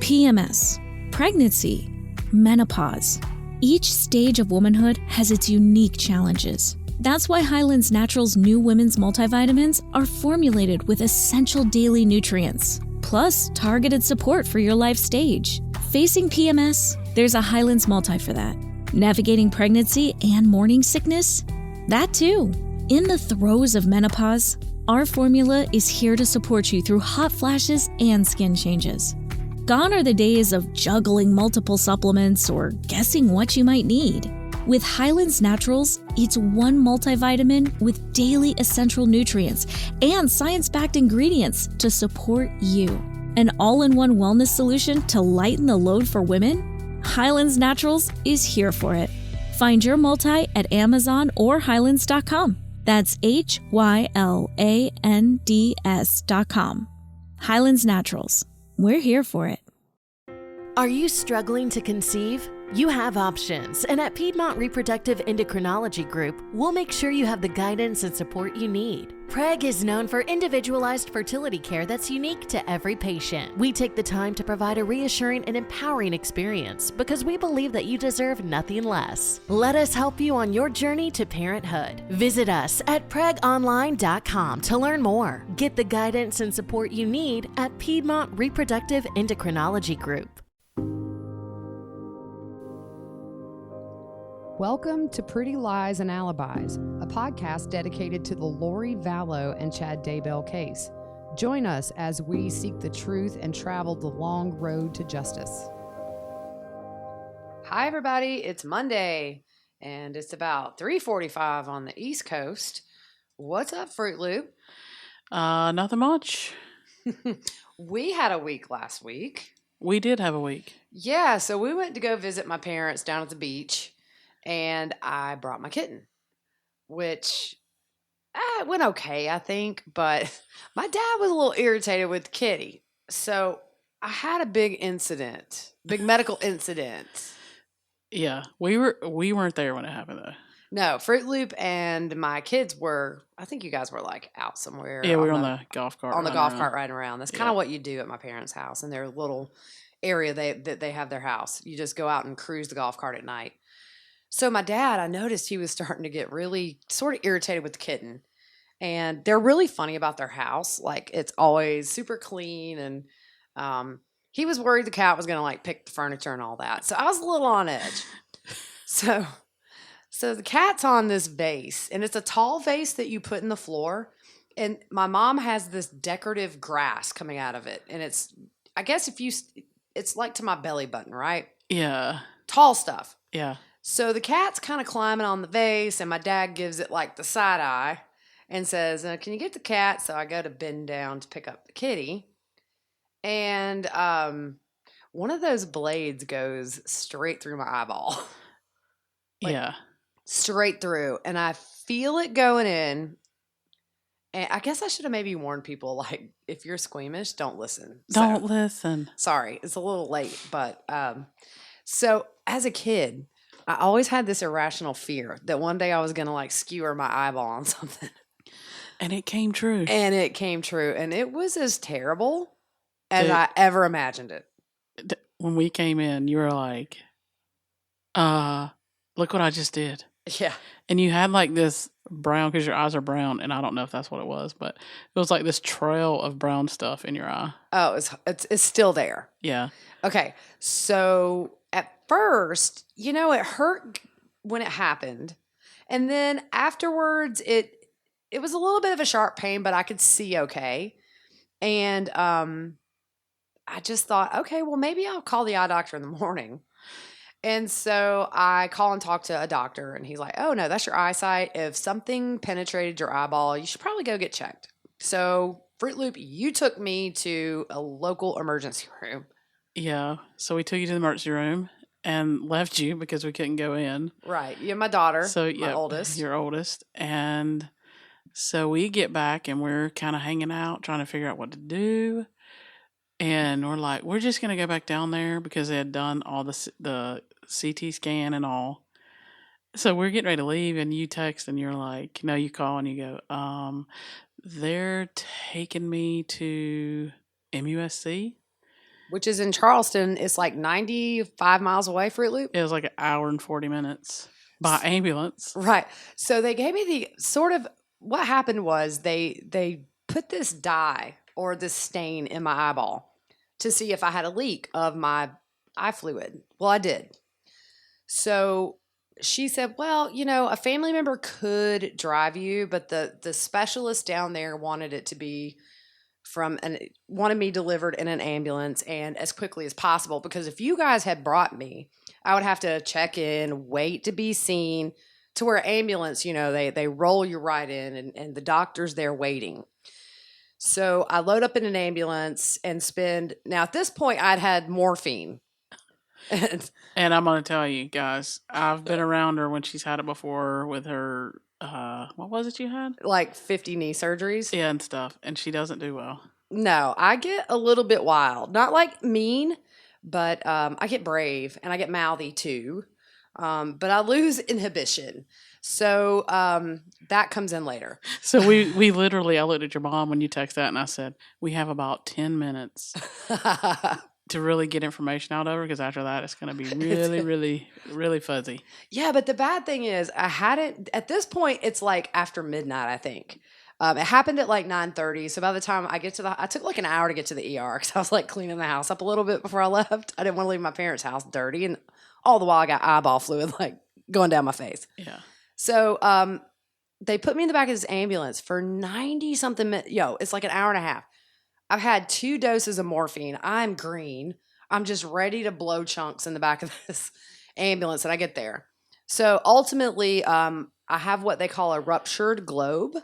PMS, pregnancy, menopause. Each stage of womanhood has its unique challenges. That's why Highlands Naturals' new women's multivitamins are formulated with essential daily nutrients, plus targeted support for your life stage. Facing PMS? There's a Highlands Multi for that. Navigating pregnancy and morning sickness? That too. In the throes of menopause, our formula is here to support you through hot flashes and skin changes. Gone are the days of juggling multiple supplements or guessing what you might need. With Highlands Naturals, it's one multivitamin with daily essential nutrients and science-backed ingredients to support you. An all-in-one wellness solution to lighten the load for women? Highlands Naturals is here for it. Find your multi at Amazon or Highlands.com. That's HYLANDS.com. Highlands Naturals. We're here for it. Are you struggling to conceive? You have options, and at Piedmont Reproductive Endocrinology Group, we'll make sure you have the guidance and support you need. PREG is known for individualized fertility care that's unique to every patient. We take the time to provide a reassuring and empowering experience because we believe that you deserve nothing less. Let us help you on your journey to parenthood. Visit us at pregonline.com to learn more. Get the guidance and support you need at Piedmont Reproductive Endocrinology Group. Welcome to Pretty Lies and Alibis, a podcast dedicated to the Lori Vallow and Chad Daybell case. Join us as we seek the truth and travel the long road to justice. Hi, everybody. It's Monday, and it's about 3:45 on the East Coast. What's up, Fruit Loop? Nothing much. We had a week last week. We did have a week. Yeah, so we went to go visit my parents down at the beach. And I brought my kitten, which it went okay, I think. But my dad was a little irritated with the kitty. So I had a big medical incident. Yeah, we weren't there when it happened, though. No, Fruit Loop and my kids were, I think you guys were like out somewhere. Yeah, we were on the golf cart. On the golf cart riding around. That's kind of what you do at my parents' house in their little area that they have their house. You just go out and cruise the golf cart at night. So my dad, I noticed he was starting to get really sort of irritated with the kitten. And they're really funny about their house. Like, it's always super clean. And he was worried the cat was going to, like, pick the furniture and all that. So I was a little on edge. So the cat's on this vase. And it's a tall vase that you put in the floor. And my mom has this decorative grass coming out of it. And it's, I guess it's like to my belly button, right? Yeah. Tall stuff. Yeah. So the cat's kind of climbing on the vase, and my dad gives it like the side eye and says, can you get the cat? So I go to bend down to pick up the kitty. And one of those blades goes straight through my eyeball. Yeah. Straight through. And I feel it going in. And I guess I should have maybe warned people, like, if you're squeamish, don't listen. Don't listen. Sorry, it's a little late. But so as a kid, I always had this irrational fear that one day I was going to like skewer my eyeball on something. And it came true. And it was as terrible as I ever imagined it. When we came in, you were like, look what I just did. Yeah. And you had like this brown, because your eyes are brown, and I don't know if that's what it was, but it was like this trail of brown stuff in your eye. Oh, it's still there. Yeah. Okay. So at first, it hurt when it happened. And then afterwards, it was a little bit of a sharp pain, but I could see okay. And I just thought, okay, well, maybe I'll call the eye doctor in the morning. And so I call and talk to a doctor, and he's like, oh, no, that's your eyesight. If something penetrated your eyeball, you should probably go get checked. So, Fruit Loop, you took me to a local emergency room. Yeah. So we took you to the emergency room and left you because we couldn't go in. Right. You're my daughter, So my oldest. Your oldest. And so we get back, and we're kind of hanging out, trying to figure out what to do. And we're like, we're just going to go back down there because they had done all the CT scan and all. So we're getting ready to leave, and you text, and you're like, no, you call, and you go, they're taking me to MUSC. which is in Charleston. It's like 95 miles away, Fruit Loop. It was like an hour and 40 minutes by ambulance. Right. So they gave me the sort of what happened was they put this dye or this stain in my eyeball to see if I had a leak of my eye fluid. Well, I did. So she said, well, a family member could drive you, but the specialist down there wanted it to be wanted me delivered in an ambulance and as quickly as possible, because if you guys had brought me, I would have to check in, wait to be seen, to where ambulance, they roll you right in and the doctor's there waiting. So I load up in an ambulance and now at this point I'd had morphine. And I'm going to tell you guys, I've been around her when she's had it before with her, what was it you had? Like 50 knee surgeries. Yeah, and stuff. And she doesn't do well. No, I get a little bit wild. Not like mean, but I get brave and I get mouthy too. But I lose inhibition. So that comes in later. So we literally, I looked at your mom when you text that and I said, we have about 10 minutes to really get information out of her, because after that it's going to be really, really, really fuzzy. Yeah, but the bad thing is I hadn't, at this point, it's like after midnight, I think. It happened at like 9:30. So by the time I took like an hour to get to the ER because I was like cleaning the house up a little bit before I left. I didn't want to leave my parents' house dirty. And all the while I got eyeball fluid like going down my face. Yeah. So they put me in the back of this ambulance for 90 something minutes. It's like an hour and a half. I've had 2 doses of morphine. I'm green. I'm just ready to blow chunks in the back of this ambulance and I get there. So ultimately, I have what they call a ruptured globe.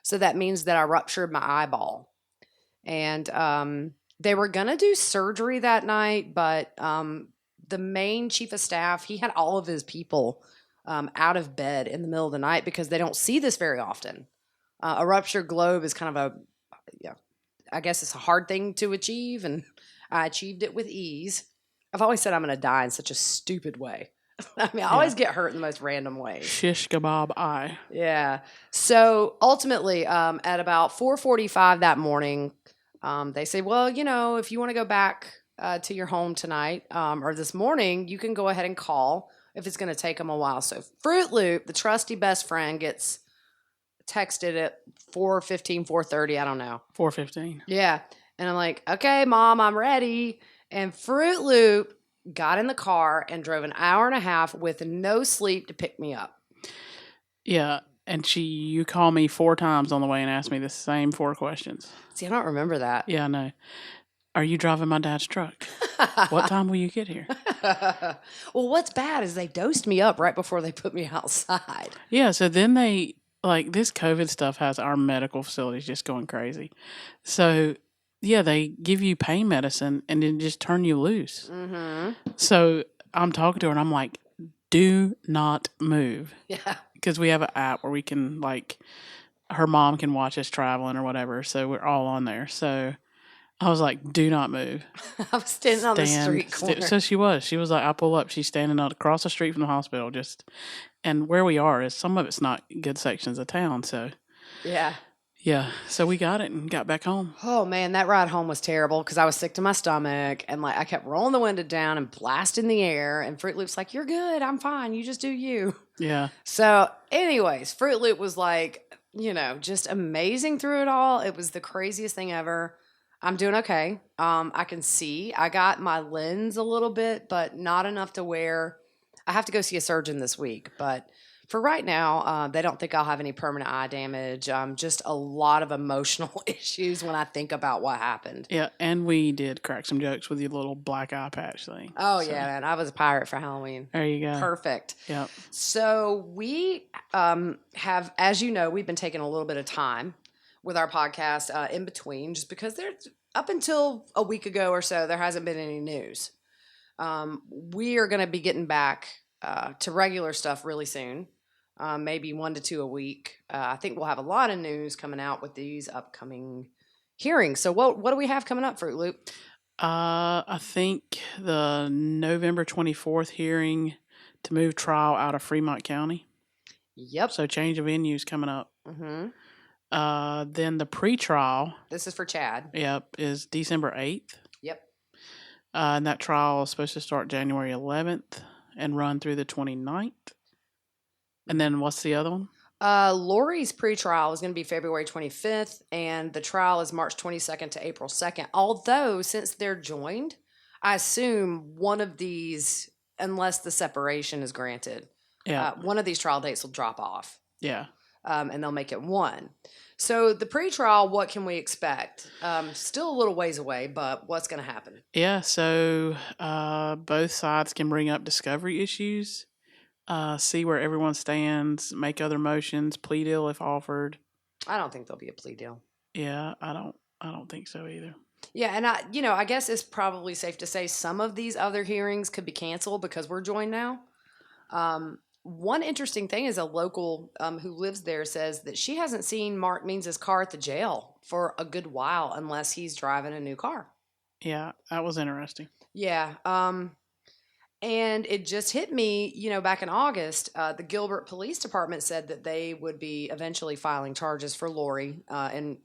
So that means that I ruptured my eyeball. And they were going to do surgery that night, but the main chief of staff, he had all of his people out of bed in the middle of the night because they don't see this very often. A ruptured globe is kind of I guess it's a hard thing to achieve, and I achieved it with ease. I've always said I'm going to die in such a stupid way. I mean, I always get hurt in the most random ways. Shish kebab eye. Yeah. So ultimately, at about 4:45 that morning, they say, well, if you want to go back to your home tonight or this morning, you can go ahead and call if it's going to take them a while. So Fruit Loop, the trusty best friend, gets texted at 4:15, 4:30, I don't know. 4:15. Yeah. And I'm like, okay, Mom, I'm ready. And Fruit Loop got in the car and drove an hour and a half with no sleep to pick me up. Yeah. And you called me 4 times on the way and asked me the same 4 questions. See, I don't remember that. Yeah, I know. Are you driving my dad's truck? What time will you get here? Well, what's bad is they dosed me up right before they put me outside. Yeah. So then this COVID stuff has our medical facilities just going crazy. So, yeah, they give you pain medicine and then just turn you loose. Mm-hmm. So I'm talking to her and I'm like, do not move. Yeah. Because we have an app where we can, her mom can watch us traveling or whatever. So we're all on there. So I was like, do not move. I was standing on the street corner. So she was like, I pull up. She's standing across the street from the hospital and where we are is some of it's not good sections of town. So yeah. Yeah. So we got it and got back home. Oh, man, that ride home was terrible because I was sick to my stomach. And I kept rolling the window down and blasting the air. And Fruit Loop's like, you're good. I'm fine. You just do you. Yeah. So anyways, Fruit Loop was just amazing through it all. It was the craziest thing ever. I'm doing okay. I can see. I got my lens a little bit, but not enough to where I have to go see a surgeon this week. But for right now, they don't think I'll have any permanent eye damage. Just a lot of emotional issues when I think about what happened. Yeah, and we did crack some jokes with your little black eye patch thing. Oh, so. Yeah, man. I was a pirate for Halloween. There you go. Perfect. Yep. So we have, as you know, we've been taking a little bit of time with our podcast in between just because there's up until a week ago or so, there hasn't been any news. We are going to be getting back to regular stuff really soon. Maybe 1 to 2 a week. I think we'll have a lot of news coming out with these upcoming hearings. So what do we have coming up, Fruit Loop? I think the November 24th hearing to move trial out of Fremont County. Yep. So change of venues coming up. Mm-hmm. Then the pre-trial. This is for Chad. Yep, is December 8th. Yep. And that trial is supposed to start January 11th and run through the 29th. And then what's the other one? Lori's pretrial is going to be February 25th, and the trial is March 22nd to April 2nd. Although, since they're joined, I assume one of these, unless the separation is granted, Yeah. one of these trial dates will drop off. Yeah. And they'll make it one. So the pretrial, what can we expect? Still a little ways away, but what's going to happen? Yeah. So both sides can bring up discovery issues, see where everyone stands, make other motions, plea deal if offered. I don't think there'll be a plea deal. Yeah, I don't think so either. Yeah, and I guess it's probably safe to say some of these other hearings could be canceled because we're joined now. One interesting thing is a local who lives there says that she hasn't seen Mark Means' car at the jail for a good while unless he's driving a new car. Yeah, that was interesting. Yeah. And it just hit me, back in August, the Gilbert Police Department said that they would be eventually filing charges for Lori and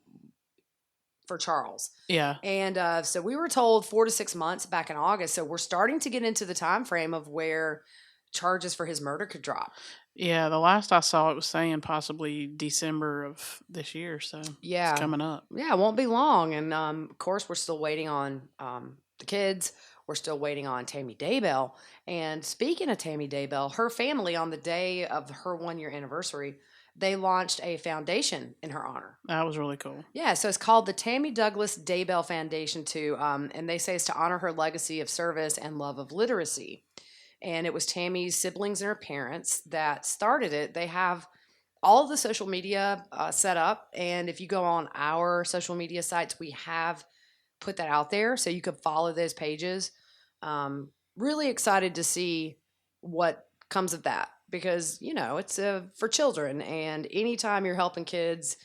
for Charles. Yeah. And so we were told 4 to 6 months back in August. So we're starting to get into the time frame of where charges for his murder could drop. Yeah, the last I saw it was saying possibly December of this year, so Yeah. it's coming up. Yeah, it won't be long. And of course, we're still waiting on the kids. We're still waiting on Tammy Daybell. And speaking of Tammy Daybell, her family, on the day of her 1-year anniversary, they launched a foundation in her honor. That was really cool. Yeah, so it's called the Tammy Douglas Daybell Foundation, too. And they say it's to honor her legacy of service and love of literacy. And it was Tammy's siblings and her parents that started it. They have all of the social media set up. And if you go on our social media sites, we have put that out there so you could follow those pages. Really excited to see what comes of that because, it's for children. And anytime you're helping kids,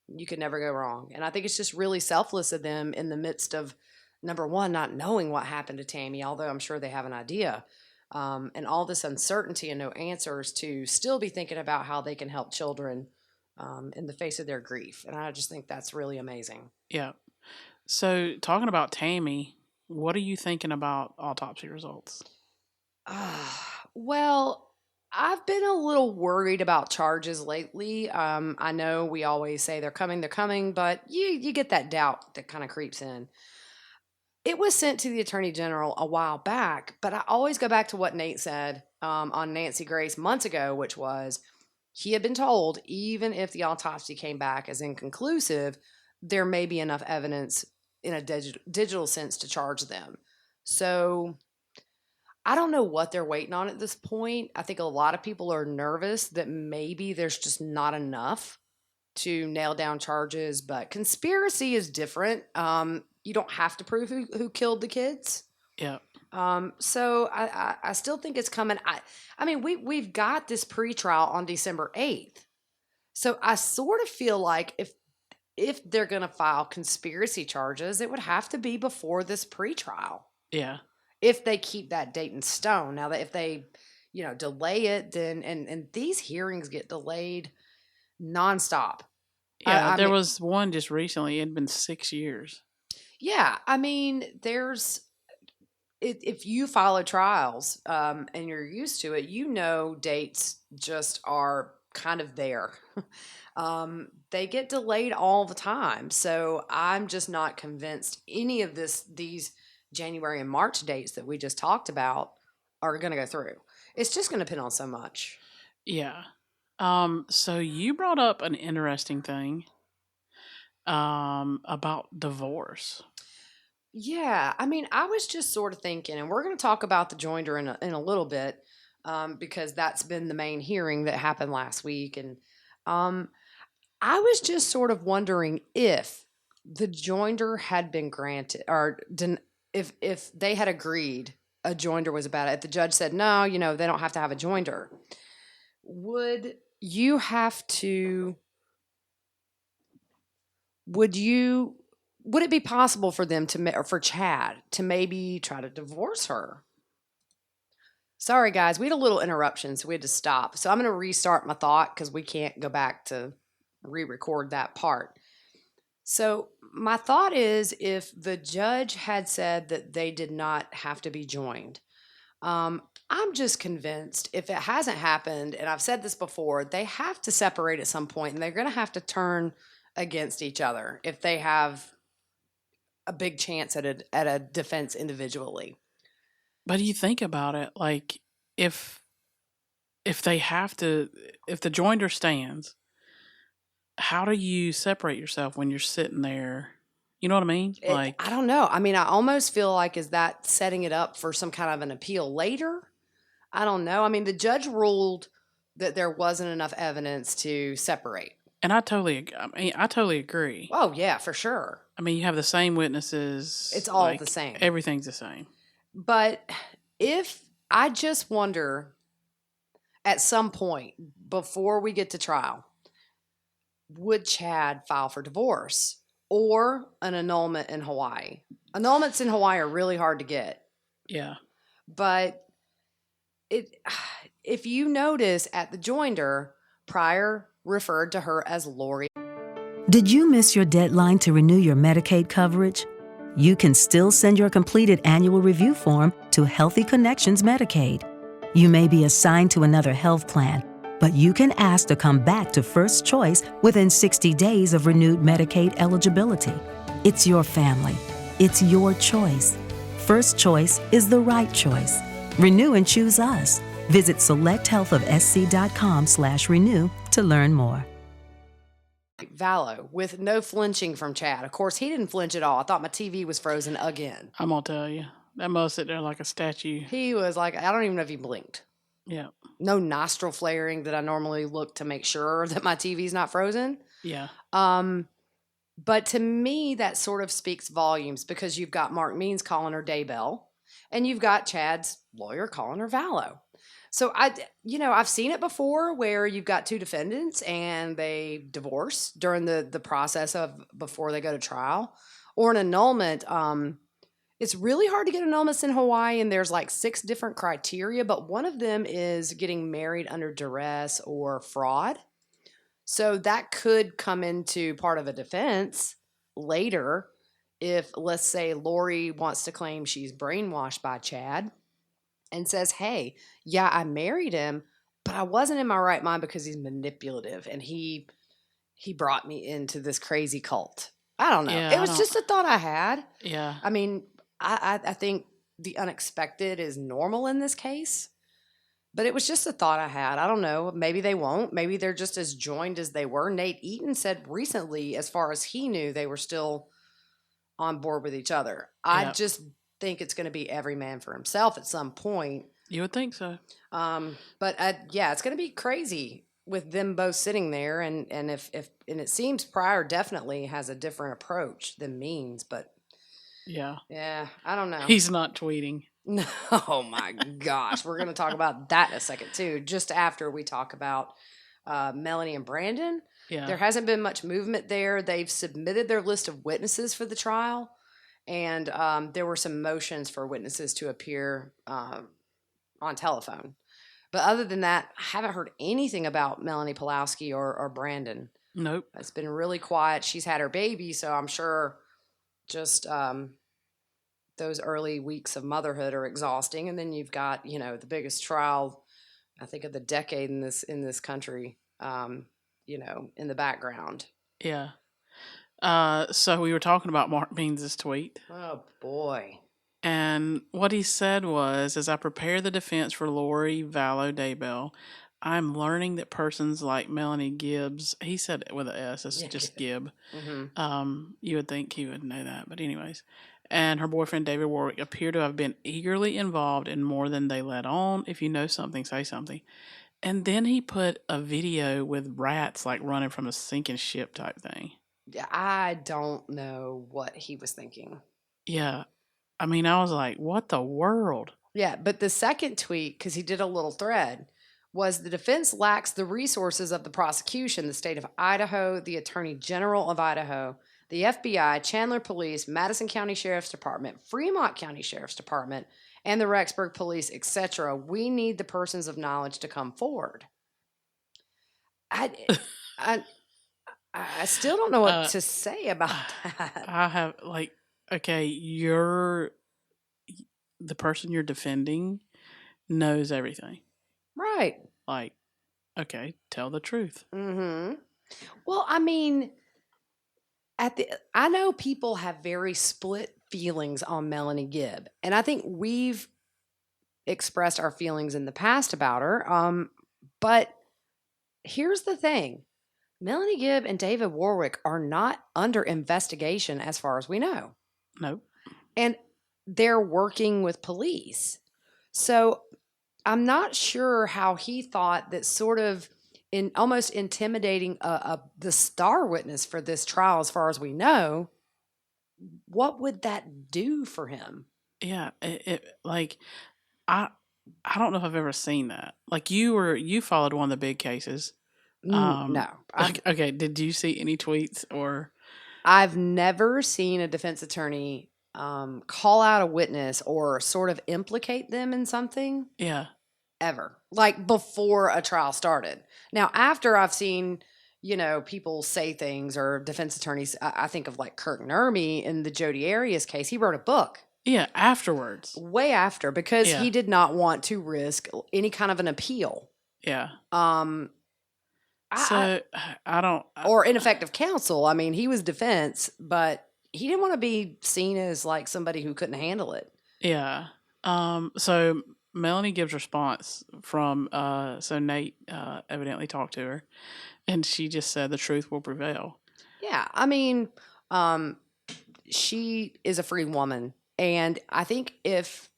you can never go wrong. And I think it's just really selfless of them in the midst of, number one, not knowing what happened to Tammy, although I'm sure they have an idea. And all this uncertainty and no answers to still be thinking about how they can help children in the face of their grief. And I just think that's really amazing. Yeah. So talking about Tammy, what are you thinking about autopsy results? Well, I've been a little worried about charges lately. I know we always say they're coming, but you get that doubt that kind of creeps in. It was sent to the Attorney General a while back, but I always go back to what Nate said on Nancy Grace months ago, which was he had been told even if the autopsy came back as inconclusive, there may be enough evidence in a digital sense to charge them. So I don't know what they're waiting on at this point. I think a lot of people are nervous that maybe there's just not enough to nail down charges, but conspiracy is different. You don't have to prove who killed the kids. Yeah. So I still think it's coming. I mean, we've got this pretrial on December 8th. So I sort of feel like if they're going to file conspiracy charges, it would have to be before this pretrial. Yeah. If they keep that date in stone. Now that if they, delay it, then and these hearings get delayed nonstop. Yeah, there was one just recently. It had been 6 years. Yeah, I mean, if you follow trials and you're used to it, dates just are kind of there. They get delayed all the time. So I'm just not convinced any of these January and March dates that we just talked about are going to go through. It's just going to depend on so much. Yeah. So you brought up an interesting thing about divorce. Yeah, I mean, I was just sort of thinking, and we're going to talk about the joinder in a little bit because that's been the main hearing that happened last week. And I was just sort of wondering if the joinder had been granted or if they had agreed a joinder was about it. If the judge said, no, they don't have to have a joinder, would it be possible for them or for Chad to maybe try to divorce her? Sorry, guys, we had a little interruption, so we had to stop. So I'm going to restart my thought because we can't go back to re-record that part. So My thought is if the judge had said that they did not have to be joined, I'm just convinced if it hasn't happened, and I've said this before, they have to separate at some point, and they're going to have to turn against each other if they have a big chance at a defense individually. But you think about it, like if they have to, if the joinder stands, how do you separate yourself when you're sitting there? You know what I mean? I don't know. I mean, I almost feel like is that setting it up for some kind of an appeal later? I don't know. I mean, the judge ruled that there wasn't enough evidence to separate. and I totally agree. Oh, yeah, for sure. I mean, you have the same witnesses. It's all the same. Everything's the same. But I just wonder at some point before we get to trial, would Chad file for divorce or an annulment in Hawaii? Annulments in Hawaii are really hard to get. Yeah. But if you notice at the joinder, Pryor referred to her as Lori. Did you miss your deadline to renew your Medicaid coverage? You can still send your completed annual review form to Healthy Connections Medicaid. You may be assigned to another health plan, but you can ask to come back to First Choice within 60 days of renewed Medicaid eligibility. It's your family. It's your choice. First Choice is the right choice. Renew and choose us. Visit selecthealthofsc.com/renew to learn more. Vallow with no flinching from Chad. Of course, he didn't flinch at all. I thought my TV was frozen again. I'm going to tell you. That must sit there like a statue. He was like, I don't even know if he blinked. Yeah. No nostril flaring that I normally look to make sure that my TV's not frozen. Yeah. But to me, that sort of speaks volumes because you've got Mark Means calling her Daybell and you've got Chad's lawyer calling her Vallow. So I've seen it before where you've got two defendants and they divorce during the process of before they go to trial, or an annulment. It's really hard to get annulments in Hawaii, and there's like 6 different criteria, but one of them is getting married under duress or fraud. So that could come into part of a defense later if, let's say, Lori wants to claim she's brainwashed by Chad and says, hey, yeah, I married him, but I wasn't in my right mind because he's manipulative and he brought me into this crazy cult. I don't know. Yeah, it was just a thought I had. Yeah. I mean, I think the unexpected is normal in this case, but it was just a thought I had. I don't know. Maybe they won't. Maybe they're just as joined as they were. Nate Eaton said recently, as far as he knew, they were still on board with each other. I just think it's going to be every man for himself at some point. You would think so. But it's going to be crazy with them both sitting there, and if it seems Pryor definitely has a different approach than Means, but yeah, I don't know. He's not tweeting. No, oh my gosh, we're going to talk about that in a second too. Just after we talk about Melanie and Brandon, there hasn't been much movement there. They've submitted their list of witnesses for the trial. And there were some motions for witnesses to appear on telephone. But other than that, I haven't heard anything about Melanie Pulowski or Brandon. Nope. It's been really quiet. She's had her baby, so I'm sure just those early weeks of motherhood are exhausting. And then you've got, the biggest trial, I think, of the decade in this country, in the background. Yeah. So we were talking about Mark Means' tweet. Oh, boy. And what he said was, as I prepare the defense for Lori Vallow Daybell, I'm learning that persons like Melanie Gibbs, he said it with an S, it's just Gibb. Mm-hmm. You would think he would know that, but anyways. And her boyfriend David Warwick appear to have been eagerly involved in more than they let on. If you know something, say something. And then he put a video with rats like running from a sinking ship type thing. I don't know what he was thinking. Yeah. I mean, I was like, what the world? Yeah, but the second tweet, because he did a little thread, was the defense lacks the resources of the prosecution, the state of Idaho, the Attorney General of Idaho, the FBI, Chandler Police, Madison County Sheriff's Department, Fremont County Sheriff's Department, and the Rexburg Police, etc. We need the persons of knowledge to come forward. I still don't know what Uh, to say about that. I have okay, the person you're defending knows everything. Right. Like, okay, tell the truth. Mm-hmm. Well, I mean, I know people have very split feelings on Melanie Gibb, and I think we've expressed our feelings in the past about her. But here's the thing: Melanie Gibb and David Warwick are not under investigation, as far as we know, Nope. and they're working with police. So I'm not sure how he thought that sort of in almost intimidating the star witness for this trial, as far as we know. What would that do for him? Yeah, like I I don't know if I've ever seen that. Like you followed one of the big cases. No, Okay, did you see any tweets or I've never seen a defense attorney call out a witness or sort of implicate them in something yeah. ever, like before a trial started. Now, after I've seen, people say things or defense attorneys, I think of like Kirk Nermy in the Jodi Arias case. He wrote a book Yeah, afterwards. way after because Yeah. he did not want to risk any kind of an appeal. Yeah. Um, So I don't or ineffective counsel. I mean, he was defense, but he didn't want to be seen as like somebody who couldn't handle it. yeah. So Melanie gives response from so Nate evidently talked to her and she just said the truth will prevail. Yeah, I mean, she is a free woman, and I think if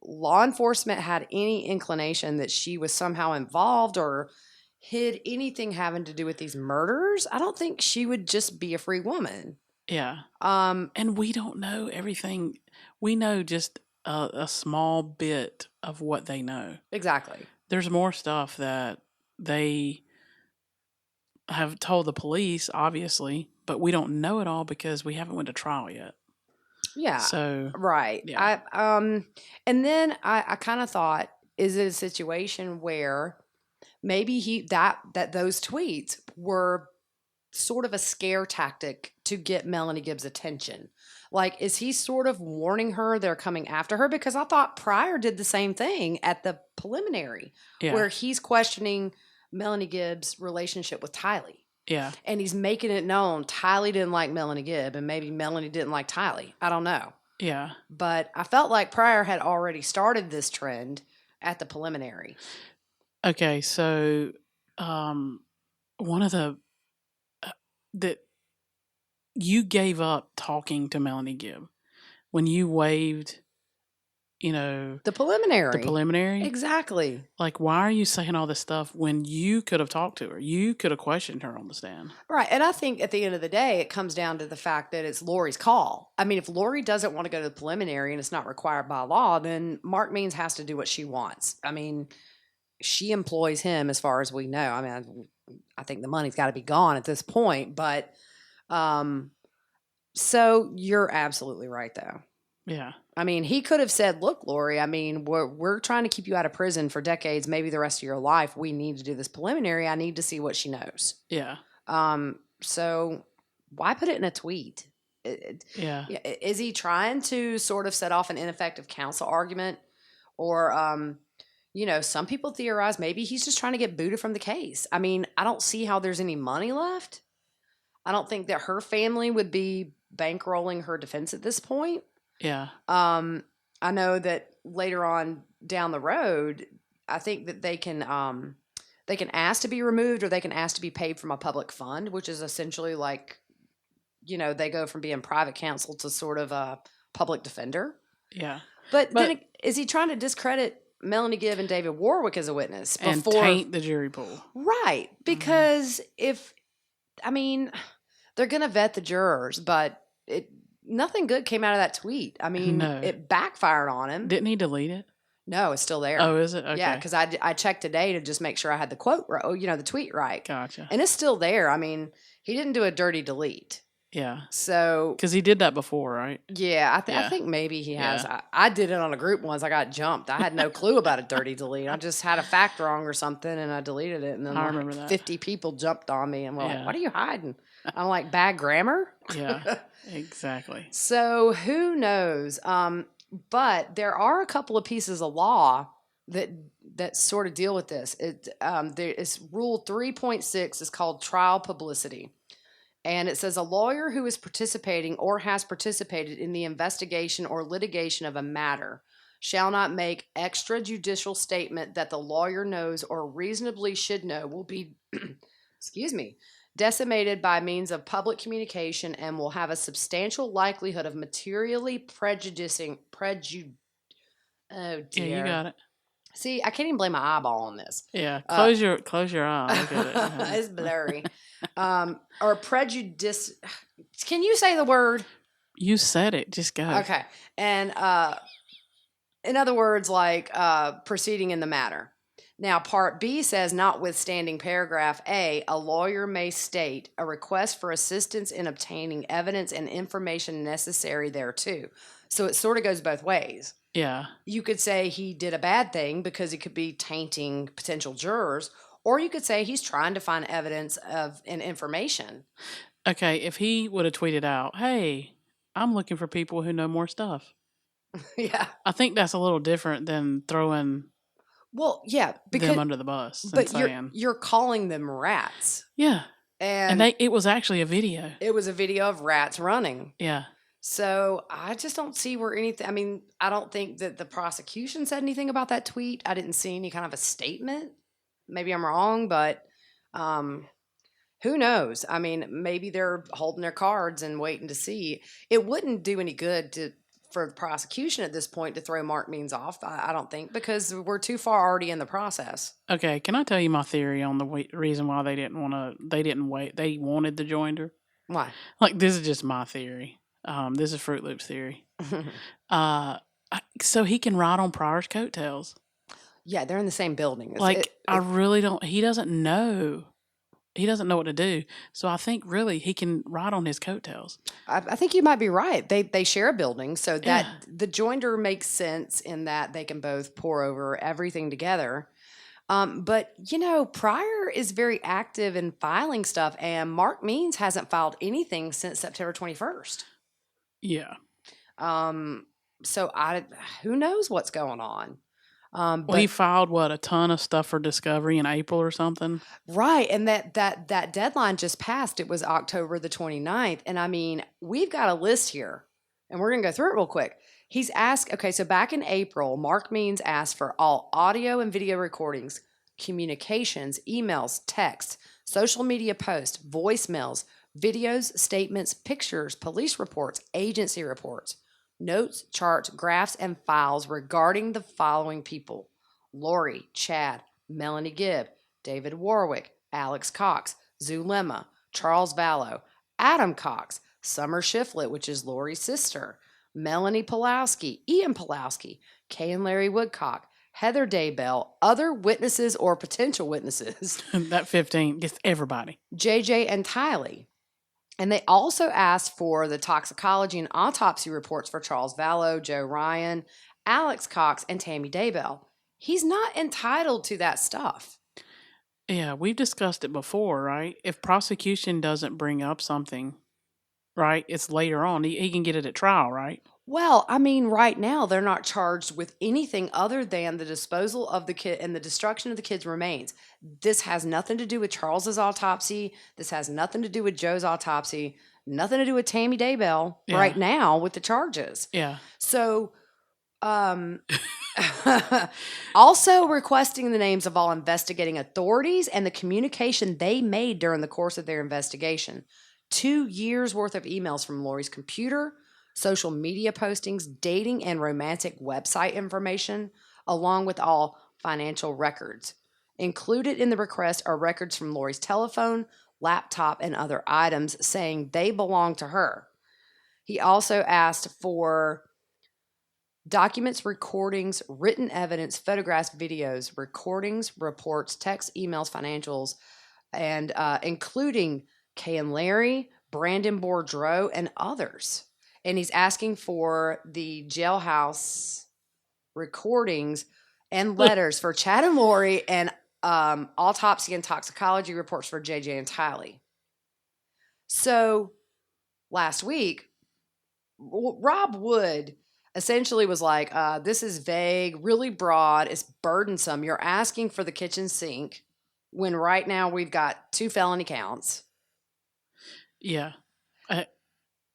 law enforcement had any inclination that she was somehow involved or hid anything having to do with these murders, I don't think she would just be a free woman. Yeah. Um, And we don't know everything. We know just a small bit of what they know. exactly. There's more stuff that they have told the police, obviously, but we don't know it all because we haven't went to trial yet. Yeah. So Right. yeah. And then I kind of thought, is it a situation where maybe that those tweets were sort of a scare tactic to get Melanie Gibbs' attention? Like, is he sort of warning her they're coming after her? Because I thought Pryor did the same thing at the preliminary, Yeah. where he's questioning Melanie Gibbs' relationship with Tylee. Yeah. And he's making it known Tylee didn't like Melanie Gibb, and maybe Melanie didn't like Tylee. I don't know. Yeah. But I felt like Pryor had already started this trend at the preliminary. Okay, so one of the that you gave up talking to Melanie Gibb when you waived, The preliminary. the preliminary. Exactly. Like, why are you saying all this stuff when you could have talked to her? You could have questioned her on the stand. Right. And I think at the end of the day, it comes down to the fact that it's Lori's call. I mean, if Lori doesn't want to go to the preliminary and it's not required by law, then Mark Means has to do what she wants. I mean, she employs him as far as we know. I mean, I think the money's got to be gone at this point. But so you're absolutely right, though. Yeah. I mean, he could have said, "Look, Lori, I mean, we're trying to keep you out of prison for decades, maybe the rest of your life. We need to do this preliminary. I need to see what she knows." Yeah. So why put it in a tweet? Yeah. Is he trying to sort of set off an ineffective counsel argument? Or, some people theorize maybe he's just trying to get booted from the case. I mean, I don't see how there's any money left. I don't think that her family would be bankrolling her defense at this point. Yeah. I know that later on down the road, I think that they can ask to be removed or they can ask to be paid from a public fund, which is essentially like, they go from being private counsel to sort of a public defender. Yeah. But then is he trying to discredit Melanie Gibb and David Warwick as a witness And taint the jury pool. Right. Because they're going to vet the jurors, but nothing good came out of that tweet. I mean, No. it backfired on him. Didn't he delete it? No, it's still there. Oh, is it? Okay. Yeah, because I checked today to just make sure I had the quote right, the tweet right. Gotcha. And it's still there. I mean, he didn't do a dirty delete. Yeah. So, Because he did that before, right? yeah, I Yeah. think maybe he has. Yeah. I did it on a group once. I got jumped. I had no clue about a dirty delete. I just had a fact wrong or something, and I deleted it. And then I remember that. 50 people jumped on me and were like, Yeah. "What are you hiding?" I'm like, bad grammar? Yeah, exactly. So who knows? But there are a couple of pieces of law that sort of deal with this. There is Rule 3.6 is called trial publicity. And it says a lawyer who is participating or has participated in the investigation or litigation of a matter shall not make extrajudicial statement that the lawyer knows or reasonably should know will be, excuse me, decimated by means of public communication and will have a substantial likelihood of materially prejudicing oh Yeah, you dear. got it. See, I can't even blame my eyeball on this. Yeah, close your eye. Look at it. Yeah. It's blurry. Or prejudice. Can you say the word? You said it. Just go. Okay. And in other words, like proceeding in the matter. Now, Part B says, notwithstanding paragraph A, a lawyer may state a request for assistance in obtaining evidence and information necessary thereto. So it sort of goes both ways. Yeah. You could say he did a bad thing because he could be tainting potential jurors, or you could say he's trying to find evidence of and information. Okay, if he would have tweeted out, "Hey, I'm looking for people who know more stuff." Yeah. I think that's a little different than throwing Well, yeah, because them under the bus and but saying, you're calling them rats, "Yeah." and it was actually a video. it was a video of rats running. Yeah. So I just don't see where anything. I mean, I don't think that the prosecution said anything about that tweet. I didn't see any kind of a statement. Maybe I'm wrong, but who knows? I mean, maybe they're holding their cards and waiting to see. It wouldn't do any good for the prosecution at this point to throw Mark Means off. I don't think, because we're too far already in the process. Okay, can I tell you my theory on the reason why they didn't wait? They wanted the joinder. Why? Like, this is just my theory. This is Fruit Loops theory. So he can ride on Pryor's coattails. Yeah, they're in the same building. I really don't. He doesn't know. He doesn't know what to do. So I think really he can ride on his coattails. I think you might be right. They share a building, so that Yeah. the joinder makes sense in that they can both pour over everything together. But Pryor is very active in filing stuff, and Mark Means hasn't filed anything since September 21st. Yeah. So who knows what's going on? Well, he filed a ton of stuff for discovery in April or something. Right, and that deadline just passed. It was October the 29th, and I mean, we've got a list here, and we're going to go through it real quick. He's asked, okay, so back in April, Mark Means asked for all audio and video recordings, communications, emails, texts, social media posts, voicemails, videos, statements, pictures, police reports, agency reports, notes, charts, graphs, and files regarding the following people: Lori, Chad, Melanie Gibb, David Warwick, Alex Cox, Zulema, Charles Vallow, Adam Cox, Summer Shiflett, which is Lori's sister, Melanie Pulowski, Ian Pulowski, Kay and Larry Woodcock, Heather Daybell, other witnesses or potential witnesses, That 15, just everybody. JJ and Tylee. And they also asked for the toxicology and autopsy reports for Charles Vallow, Joe Ryan, Alex Cox, and Tammy Daybell. He's not entitled to that stuff. Yeah, we've discussed it before, right? If prosecution doesn't bring up something, right, it's later on. He can get it at trial, right? Well, I mean, right now they're not charged with anything other than the disposal of the kid and the destruction of the kid's remains. This has nothing to do with Charles's autopsy. This has nothing to do with Joe's autopsy. Nothing to do with Tammy Daybell right now with the charges. Yeah. So, also requesting the names of all investigating authorities and the communication they made during the course of their investigation. 2 years worth of emails from Lori's computer, social media postings, dating and romantic website information, along with all financial records. Included in the request are records from Lori's telephone, laptop, and other items saying they belong to her. He also asked for documents, recordings, written evidence, photographs, videos, recordings, reports, texts, emails, financials, and including Kay and Larry, Brandon Bourdreau, and others. And he's asking for the jailhouse recordings and letters for Chad and Lori, and autopsy and toxicology reports for JJ and Tylee. So last week, Rob Wood essentially was like, this is vague, really broad, it's burdensome. You're asking for the kitchen sink when right now we've got 2 felony counts. Yeah.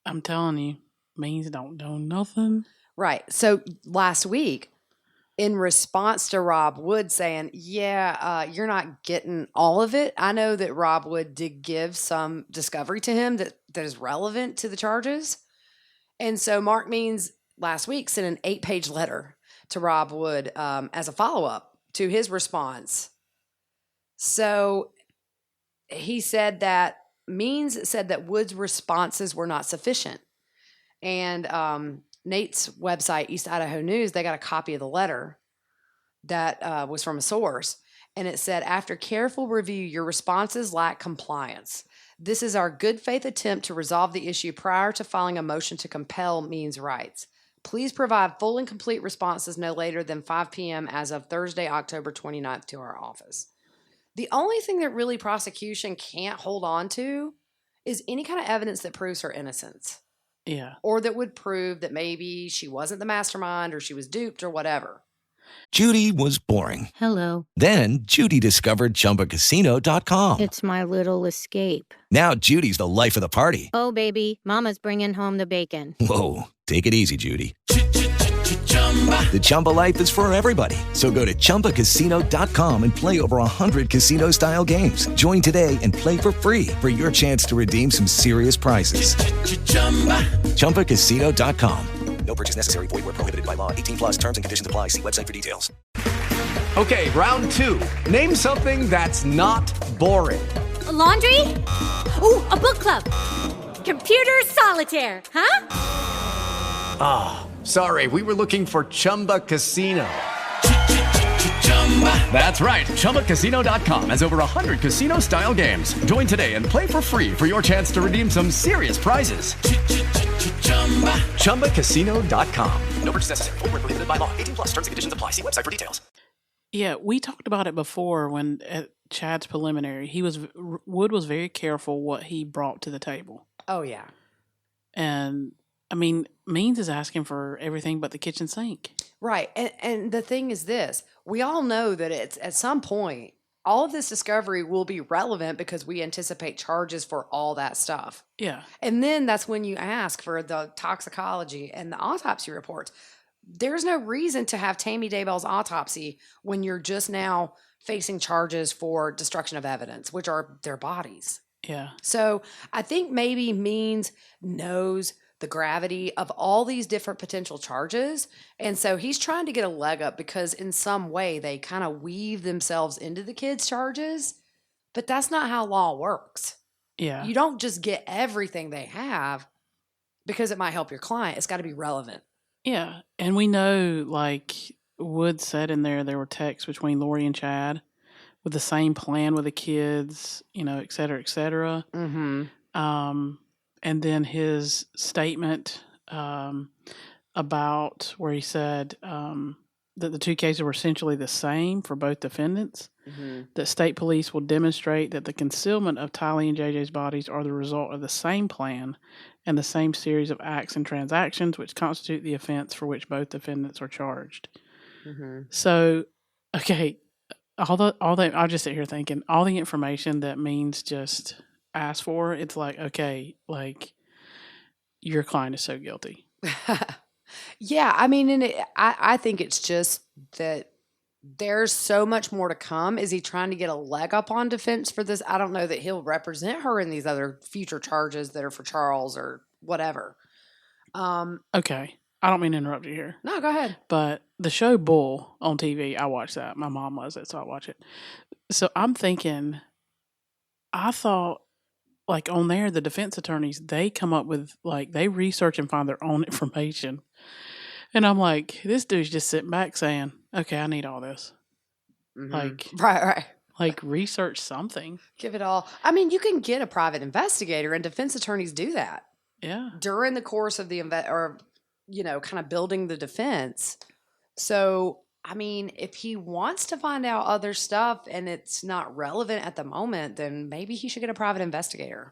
I'm telling you, means don't know nothing. Right. So last week, in response to Rob Wood saying, you're not getting all of it. I know that Rob Wood did give some discovery to him that is relevant to the charges. And so Mark Means last week sent an 8-page letter to Rob Wood as a follow-up to his response. So he said that Means said that Wood's responses were not sufficient. And Nate's website, East Idaho News, they got a copy of the letter that was from a source. And it said, after careful review, your responses lack compliance. This is our good faith attempt to resolve the issue prior to filing a motion to compel Means rights. Please provide full and complete responses no later than 5 p.m. as of Thursday, October 29th to our office. The only thing that really prosecution can't hold on to is any kind of evidence that proves her innocence. Yeah. Or that would prove that maybe she wasn't the mastermind or she was duped or whatever. Judy was boring. Hello. Then Judy discovered ChumbaCasino.com. It's my little escape. Now Judy's the life of the party. Oh, baby, mama's bringing home the bacon. Whoa, take it easy, Judy. The Chumba life is for everybody. So go to ChumbaCasino.com and play over 100 casino-style games. Join today and play for free for your chance to redeem some serious prizes. ChumbaCasino.com. No purchase necessary. Void where prohibited by law. 18 plus terms and conditions apply. See website for details. Okay, round 2. Name something that's not boring. A laundry? Ooh, a book club. Computer solitaire, huh? Ah, sorry, we were looking for Chumba Casino. That's right, ChumbaCasino.com has over 100 casino-style games. Join today and play for free for your chance to redeem some serious prizes. ChumbaCasino.com. No purchase necessary. Void where prohibited by law. 18 plus terms and conditions apply. See website for details. Yeah, we talked about it before when at Chad's preliminary. Wood was very careful what he brought to the table. Oh, yeah. And I mean, Means is asking for everything but the kitchen sink. Right. And the thing is this, we all know that it's at some point, all of this discovery will be relevant because we anticipate charges for all that stuff. Yeah. And then that's when you ask for the toxicology and the autopsy reports. There's no reason to have Tammy Daybell's autopsy when you're just now facing charges for destruction of evidence, which are their bodies. Yeah. So I think maybe Means knows the gravity of all these different potential charges. And so he's trying to get a leg up because in some way they kind of weave themselves into the kids' charges. But that's not how law works. Yeah. You don't just get everything they have because it might help your client. It's got to be relevant. Yeah. And we know, like Wood said in there were texts between Lori and Chad with the same plan with the kids, et cetera, et cetera. Mm-hmm. And then his statement about where he said that the 2 cases were essentially the same for both defendants, that state police will demonstrate that the concealment of Tylee and JJ's bodies are the result of the same plan and the same series of acts and transactions which constitute the offense for which both defendants are charged. Mm-hmm. So, okay, I'll just sit here thinking, all the information that Means just asked for, it's like, okay, like your client is so guilty. Yeah, I mean, and I think it's just that there's so much more to come. Is he trying to get a leg up on defense for this? I don't know that he'll represent her in these other future charges that are for Charles or whatever. Okay, I don't mean to interrupt you here. No, go ahead. But the show Bull on TV, I watch that. My mom loves it, so I watch it. So I'm thinking, I thought, like on there, the defense attorneys, they come up with, like, they research and find their own information. And I'm like, this dude's just sitting back saying, okay, I need all this. Mm-hmm. Like, right. Like, research something. Give it all. I mean, you can get a private investigator, and defense attorneys do that. Yeah. During the course of the kind of building the defense. So, I mean, if he wants to find out other stuff and it's not relevant at the moment, then maybe he should get a private investigator.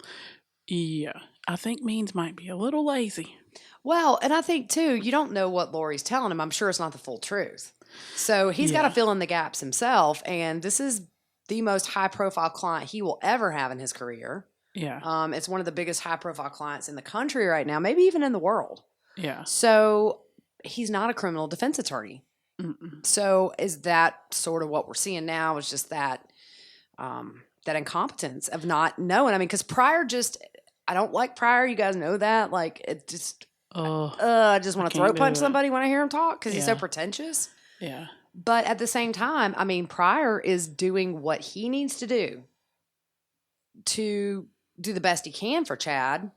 Yeah. I think Means might be a little lazy. Well, and I think too, you don't know what Lori's telling him. I'm sure it's not the full truth. So he's got to Yeah. fill in the gaps himself. And this is the most high profile client he will ever have in his career. Yeah. It's one of the biggest high profile clients in the country right now, maybe even in the world. Yeah. So he's not a criminal defense attorney. Mm-mm. So is that sort of what we're seeing now? Is just that that incompetence of not knowing. I mean, because Pryor I don't like Pryor. You guys know that. Like it just, I just want to throat punch somebody when I hear him talk because he's so pretentious. Yeah. But at the same time, I mean, Pryor is doing what he needs to do the best he can for Chad.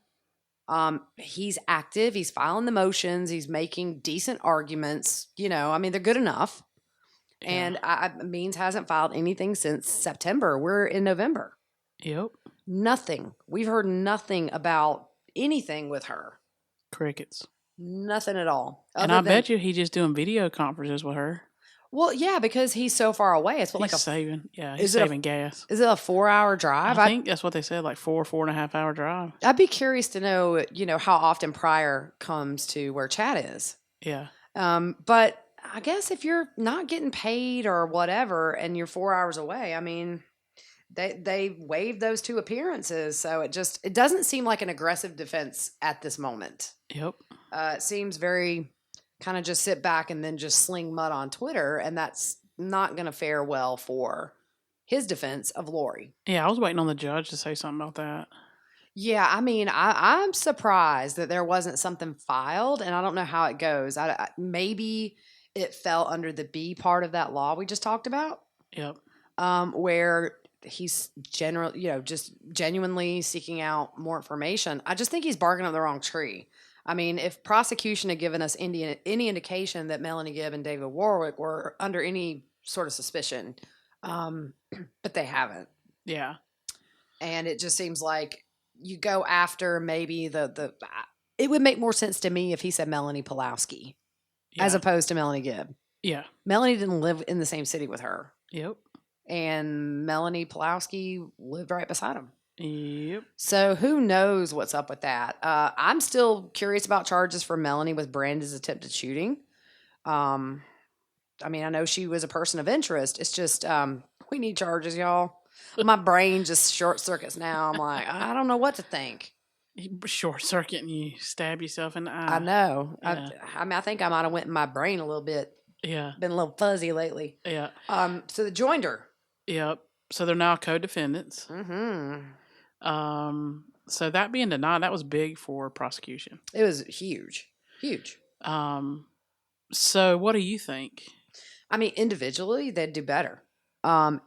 He's active. He's filing the motions. He's making decent arguments. I mean, they're good enough. Yeah. And Means hasn't filed anything since September. We're in November. Yep. Nothing. We've heard nothing about anything with her. Crickets. Nothing at all. And I bet you he's just doing video conferences with her. Well, yeah, because he's so far away. It's He's saving. Yeah, he's is it saving gas. Is it a 4-hour drive? I think that's what they said, like 4.5 hour drive. I'd be curious to know, how often Pryor comes to where Chad is. Yeah. But I guess if you're not getting paid or whatever and you're 4 hours away, I mean, they waived those 2 appearances. So it doesn't seem like an aggressive defense at this moment. Yep. It seems very kind of just sit back and then just sling mud on Twitter. And that's not going to fare well for his defense of Lori. Yeah, I was waiting on the judge to say something about that. Yeah, I mean, I'm surprised that there wasn't something filed, and I don't know how it goes. Maybe it fell under the B part of that law we just talked about. Yep. Where he's just genuinely seeking out more information. I just think he's barking up the wrong tree. I mean, if prosecution had given us any indication that Melanie Gibb and David Warwick were under any sort of suspicion, but they haven't. Yeah. And it just seems like you go after maybe it would make more sense to me if he said Melanie Pulowski as opposed to Melanie Gibb. Yeah. Melanie didn't live in the same city with her. Yep. And Melanie Pulowski lived right beside him. Yep. So who knows what's up with that? I'm still curious about charges for Melanie with Brandon's attempted shooting. I mean, I know she was a person of interest. It's just we need charges, y'all. My brain just short circuits now. I'm like, I don't know what to think. You short circuit and you stab yourself in the eye. I know. Yeah. I mean, I think I might have went in my brain a little bit. Yeah. Been a little fuzzy lately. Yeah. So the Joinder. Yep. So they're now co-defendants. Mm-hmm. So that being denied, that was big for prosecution. It was huge. Huge. So what do you think? I mean, individually, they'd do better.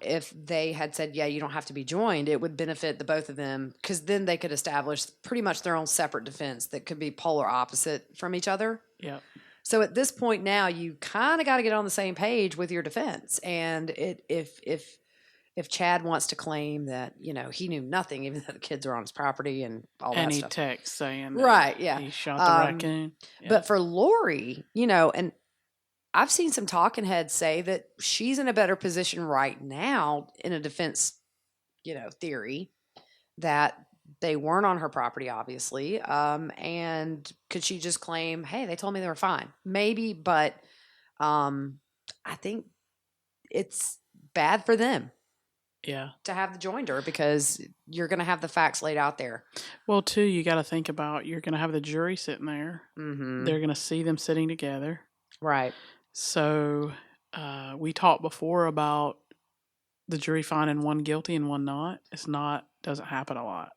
If they had said, yeah, you don't have to be joined, it would benefit the both of them because then they could establish pretty much their own separate defense that could be polar opposite from each other. Yeah. So at this point now, you kind of got to get on the same page with your defense. And if Chad wants to claim that, he knew nothing, even though the kids were on his property and all that stuff. And he texts saying right, yeah. he shot the raccoon. Yeah. But for Lori, and I've seen some talking heads say that she's in a better position right now in a defense, theory that they weren't on her property, obviously. And could she just claim, hey, they told me they were fine? Maybe, but I think it's bad for them. Yeah. To have the Joinder because you're going to have the facts laid out there. Well, too, you got to think about you're going to have the jury sitting there. Mm-hmm. They're going to see them sitting together. Right. So we talked before about the jury finding one guilty and one not. Doesn't happen a lot.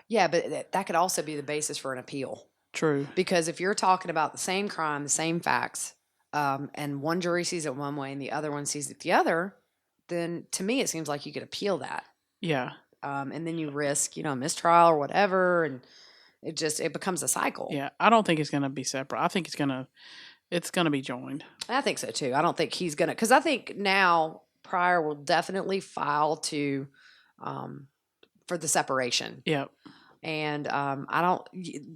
Yeah, but that could also be the basis for an appeal. True. Because if you're talking about the same crime, the same facts, and one jury sees it one way and the other one sees it the other, then to me it seems like you could appeal that. Yeah. And then you risk, a mistrial or whatever, and it becomes a cycle. Yeah. I don't think it's going to be separate. I think it's going to be joined. I think so too. I don't think he's going to, because I think now Pryor will definitely file for the separation. Yep. And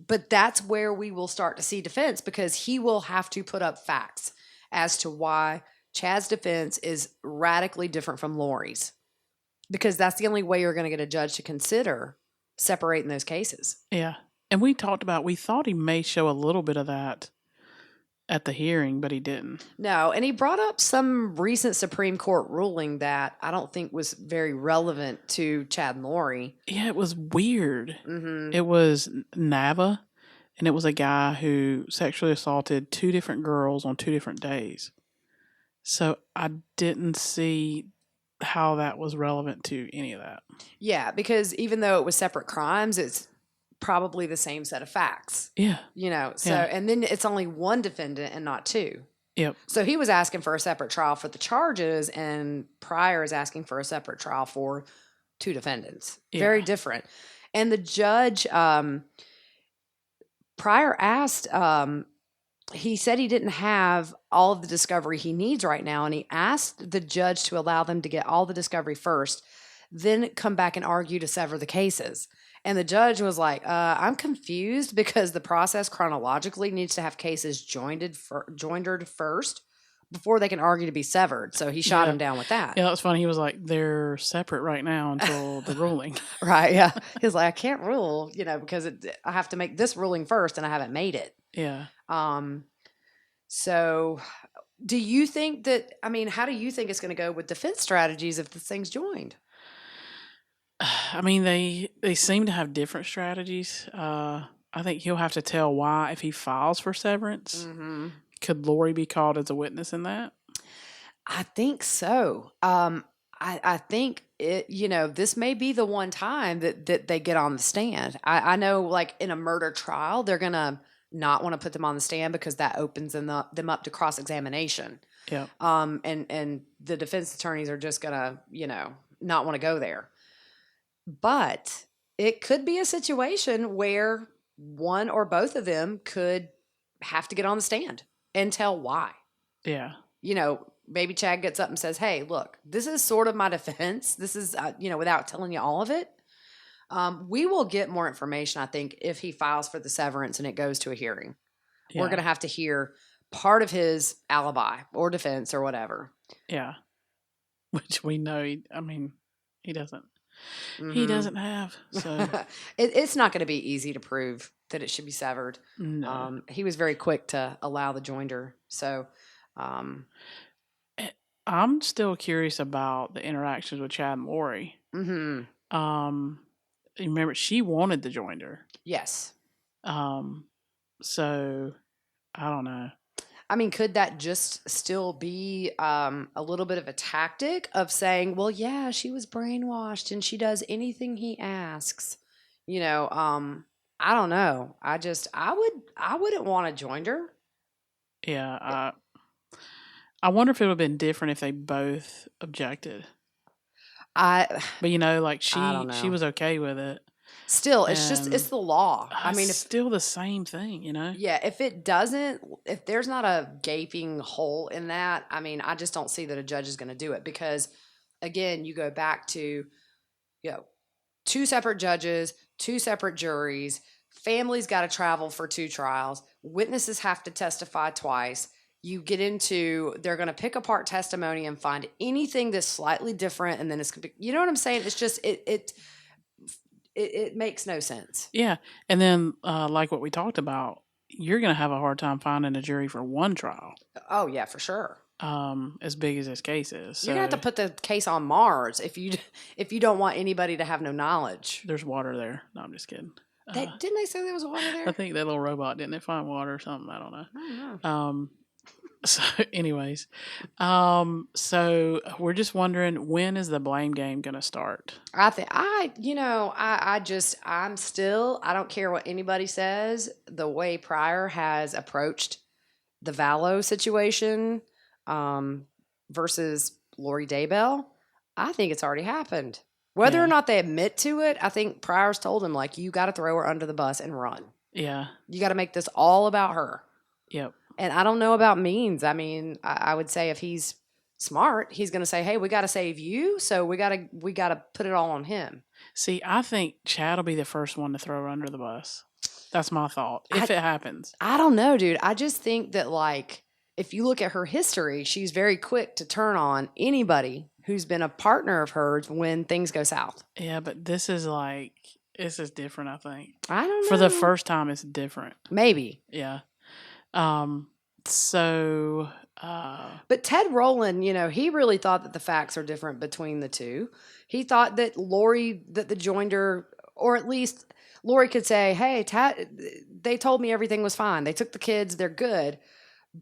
but that's where we will start to see defense because he will have to put up facts as to why Chad's defense is radically different from Lori's. Because that's the only way you're going to get a judge to consider separating those cases. Yeah. And we thought he may show a little bit of that at the hearing, but he didn't. No, and he brought up some recent Supreme Court ruling that I don't think was very relevant to Chad and Lori. Yeah, it was weird. Mm-hmm. It was Nava, and it was a guy who sexually assaulted 2 different girls on 2 different days. So I didn't see how that was relevant to any of that. Yeah, because even though it was separate crimes, it's probably the same set of facts. Yeah. So and then it's only one defendant and not 2. Yep. So he was asking for a separate trial for the charges, and Pryor is asking for a separate trial for 2 defendants. Yeah. Very different. And the judge, Pryor asked, he said he didn't have all of the discovery he needs right now, and he asked the judge to allow them to get all the discovery first, then come back and argue to sever the cases. And the judge was like, I'm confused because the process chronologically needs to have cases joindered first before they can argue to be severed. So he shot him down with that. Yeah, that was funny. He was like, they're separate right now until the ruling. Right, yeah. He was like, I can't rule, because I have to make this ruling first, and I haven't made it. Yeah. So do you think that, how do you think it's going to go with defense strategies if this thing's joined? I mean, they seem to have different strategies. I think he'll have to tell why if he files for severance. Mm-hmm. Could Lori be called as a witness in that? I think so. I think this may be the one time that they get on the stand. I know, like in a murder trial, they're gonna not want to put them on the stand because that opens them up to cross-examination. Yeah. And the defense attorneys are just gonna, not want to go there. But it could be a situation where one or both of them could have to get on the stand and tell why. Yeah. Maybe Chad gets up and says, hey, look, this is sort of my defense. This is, without telling you all of it. We will get more information, I think, if he files for the severance and it goes to a hearing. Yeah. We're going to have to hear part of his alibi or defense or whatever. Yeah. Which we know, he doesn't. Mm-hmm. He doesn't have. So it's not going to be easy to prove that it should be severed. No. He was very quick to allow the joinder. So I'm still curious about the interactions with Chad and Lori. Mm-hmm. Remember, she wanted the joinder. Yes. So I don't know. Could that just still be a little bit of a tactic of saying, well, yeah, she was brainwashed and she does anything he asks? I don't know. I wouldn't want a joinder. Yeah. I wonder if it would have been different if they both objected. But she was okay with it. Still, it's the law. It's still the same thing, Yeah, if there's not a gaping hole in that, I just don't see that a judge is going to do it because, again, you go back to, 2 separate judges, 2 separate juries, families got to travel for 2 trials, witnesses have to testify twice. You get into, they're going to pick apart testimony and find anything that's slightly different, and then it's going to be, you know what I'm saying? It's just, it makes no sense. Yeah. And then, like what we talked about, you're going to have a hard time finding a jury for 1 trial. Oh, yeah, for sure. As big as this case is. You're going to have to put the case on Mars if you don't want anybody to have no knowledge. There's water there. No, I'm just kidding. Didn't they say there was water there? I think that little robot, didn't they find water or something? I don't know. I don't know. So anyways, so we're just wondering, when is the blame game going to start? I don't care what anybody says. The way Pryor has approached the Vallow situation, versus Lori Daybell, I think it's already happened. Whether or not they admit to it, I think Pryor's told him, like, you got to throw her under the bus and run. Yeah. You got to make this all about her. Yep. And I don't know about means. I would say if he's smart, he's going to say, hey, we got to save you. So we got to put it all on him. See, I think Chad will be the first one to throw her under the bus. That's my thought. If it happens. I don't know, dude. I just think that, like, if you look at her history, she's very quick to turn on anybody who's been a partner of hers when things go south. Yeah, but this is like, It's just different, I think. I don't know. For the first time, it's different. Maybe. Yeah. So. But Ted Rowland, he really thought that the facts are different between the two. He thought that that the joinder, or at least Lori could say, hey, they told me everything was fine. They took the kids. They're good.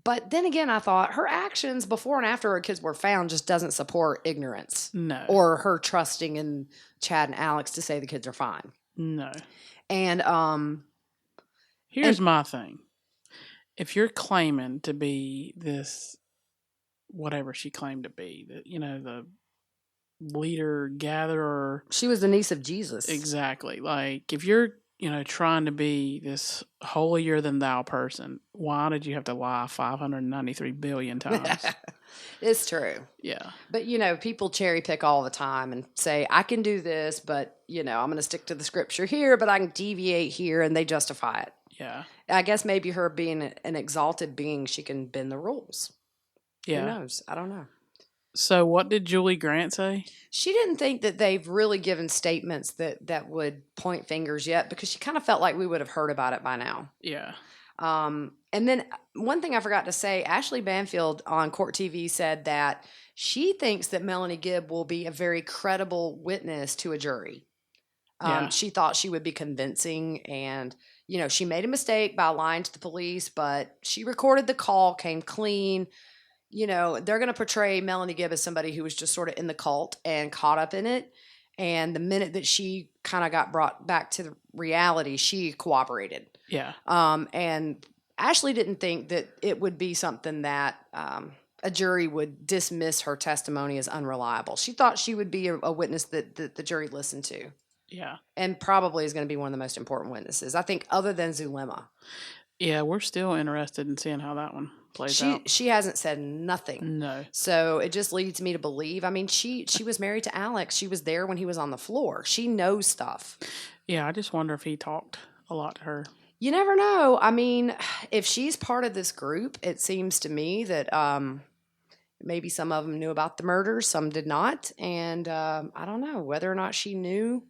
But then again, I thought her actions before and after her kids were found just doesn't support ignorance. No. Or her trusting in Chad and Alex to say the kids are fine. No. And here's my thing. If you're claiming to be this, whatever she claimed to be, the leader, gatherer. She was the niece of Jesus. Exactly. Like, if you're, trying to be this holier than thou person, why did you have to lie 593 billion times? It's true. Yeah. But, people cherry pick all the time and say, I can do this, but, I'm going to stick to the scripture here, but I can deviate here, and they justify it. Yeah. I guess maybe her being an exalted being, she can bend the rules. Yeah. Who knows? I don't know. So what did Julie Grant say? She didn't think that they've really given statements that would point fingers yet, because she kind of felt like we would have heard about it by now. Yeah. And then one thing I forgot to say, Ashley Banfield on Court TV said that she thinks that Melanie Gibb will be a very credible witness to a jury. She thought she would be convincing, and, she made a mistake by lying to the police, but she recorded the call, came clean. They're going to portray Melanie Gibb as somebody who was just sort of in the cult and caught up in it. And the minute that she kind of got brought back to the reality, she cooperated. Yeah. And Ashley didn't think that it would be something that a jury would dismiss her testimony as unreliable. She thought she would be a witness that the jury listened to. Yeah. And probably is going to be one of the most important witnesses, I think, other than Zulema. Yeah, we're still interested in seeing how that one plays out. She hasn't said nothing. No. So it just leads me to believe. I mean, she was married to Alex. She was there when he was on the floor. She knows stuff. Yeah, I just wonder if he talked a lot to her. You never know. I mean, if she's part of this group, it seems to me that maybe some of them knew about the murder, some did not. And I don't know whether or not she knew.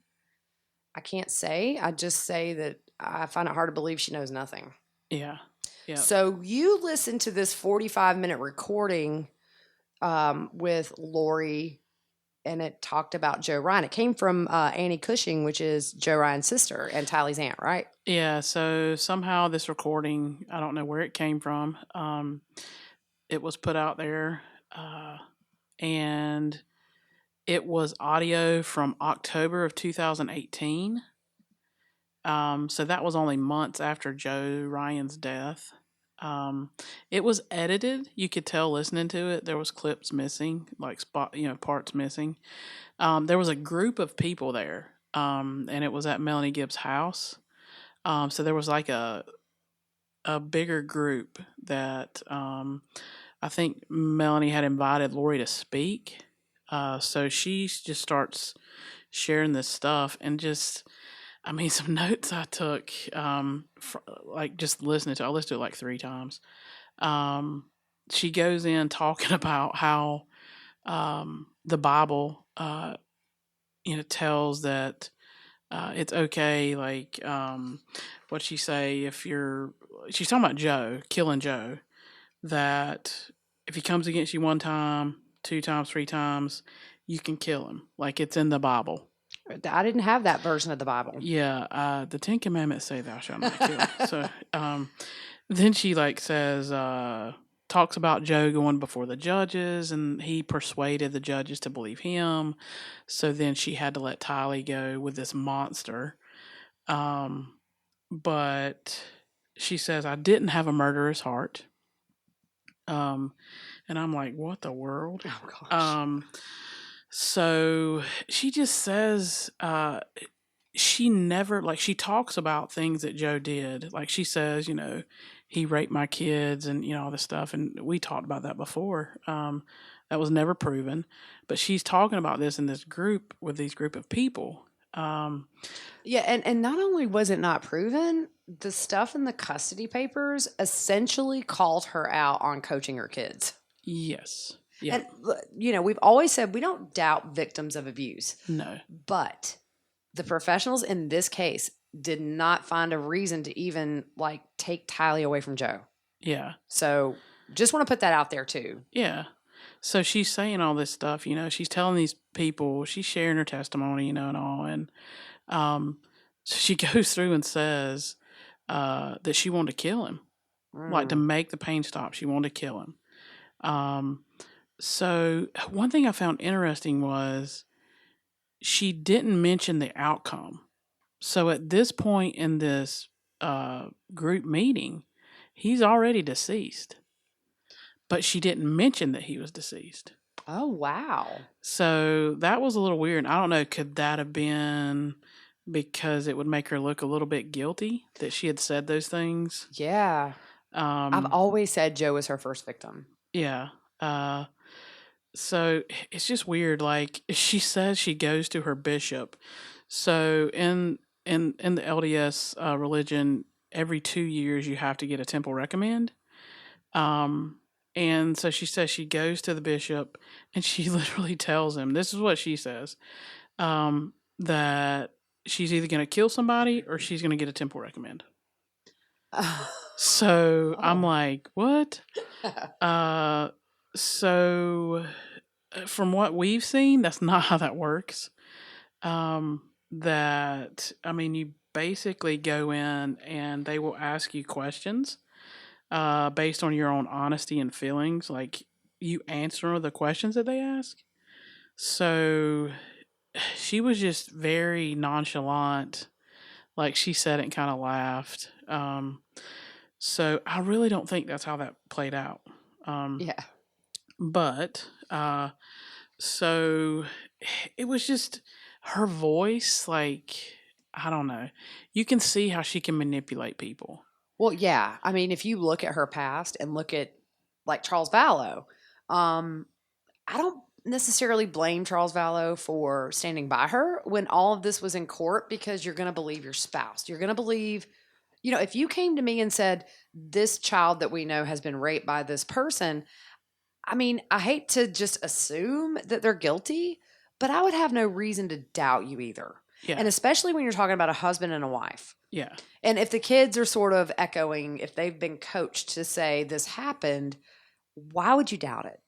I can't say. I just say that I find it hard to believe she knows nothing. Yeah. Yeah. So you listen to this 45-minute recording with Lori, and it talked about Joe Ryan. It came from Annie Cushing, which is Joe Ryan's sister and Tally's aunt, right? Yeah. So somehow this recording, I don't know where it came from. It was put out there, and it was audio from October of 2018. So that was only months after Joe Ryan's death. It was edited. You could tell listening to it. There was clips missing, like parts missing. There was a group of people there, and it was at Melanie Gibb's house. So there was like a bigger group that I think Melanie had invited Lori to speak. So she just starts sharing this stuff, and some notes I took, just listening to it. I listened to it like 3 times. She goes in talking about how the Bible, tells that it's okay. Like, what'd she say? She's talking about Joe, killing Joe, that if he comes against you 1 time, 2 times, 3 times, you can kill him. Like, it's in the Bible. I didn't have that version of the Bible. Yeah, the 10 Commandments say thou shalt not kill. So then she says, talks about Joe going before the judges, and he persuaded the judges to believe him. So then she had to let Tylee go with this monster. But she says, I didn't have a murderous heart. And I'm like, what the world? Oh, gosh. So she just says she never, she talks about things that Joe did. Like, she says, he raped my kids and, all this stuff. And we talked about that before. That was never proven. But she's talking about this in this group with these group of people. Yeah, and not only was it not proven, the stuff in the custody papers essentially called her out on coaching her kids. Yes. Yeah. And, we've always said we don't doubt victims of abuse. No. But the professionals in this case did not find a reason to even like take Tylee away from Joe. Yeah. So just want to put that out there too. Yeah. So she's saying all this stuff, she's telling these people, she's sharing her testimony, and all. And so she goes through and says that she wanted to kill him, like to make the pain stop. She wanted to kill him. So one thing I found interesting was she didn't mention the outcome. So at this point in this group meeting, he's already deceased. But she didn't mention that he was deceased. Oh, wow. So that was a little weird. I don't know, could that have been because it would make her look a little bit guilty that she had said those things? Yeah. I've always said Joe was her first victim. Yeah. So it's just weird. Like she says she goes to her bishop. So in the LDS religion, every 2 years you have to get a temple recommend. And so she says she goes to the bishop and she literally tells him, this is what she says, that she's either going to kill somebody or she's going to get a temple recommend. So I'm like, what? So from what we've seen, that's not how that works. You basically go in and they will ask you questions based on your own honesty and feelings. Like you answer the questions that they ask. So she was just very nonchalant. Like she said it and kind of laughed. So I really don't think that's how that played out. Yeah. But so it was just her voice. Like, I don't know. You can see how she can manipulate people. Well, yeah. I mean, if you look at her past and look at like Charles Vallow, I don't necessarily blame Charles Vallow for standing by her when all of this was in court, because you're going to believe your spouse. You're going to believe, if you came to me and said, this child that we know has been raped by this person, I mean, I hate to just assume that they're guilty, but I would have no reason to doubt you either. Yeah. And especially when you're talking about a husband and a wife. Yeah. And if the kids are sort of echoing, if they've been coached to say this happened, why would you doubt it?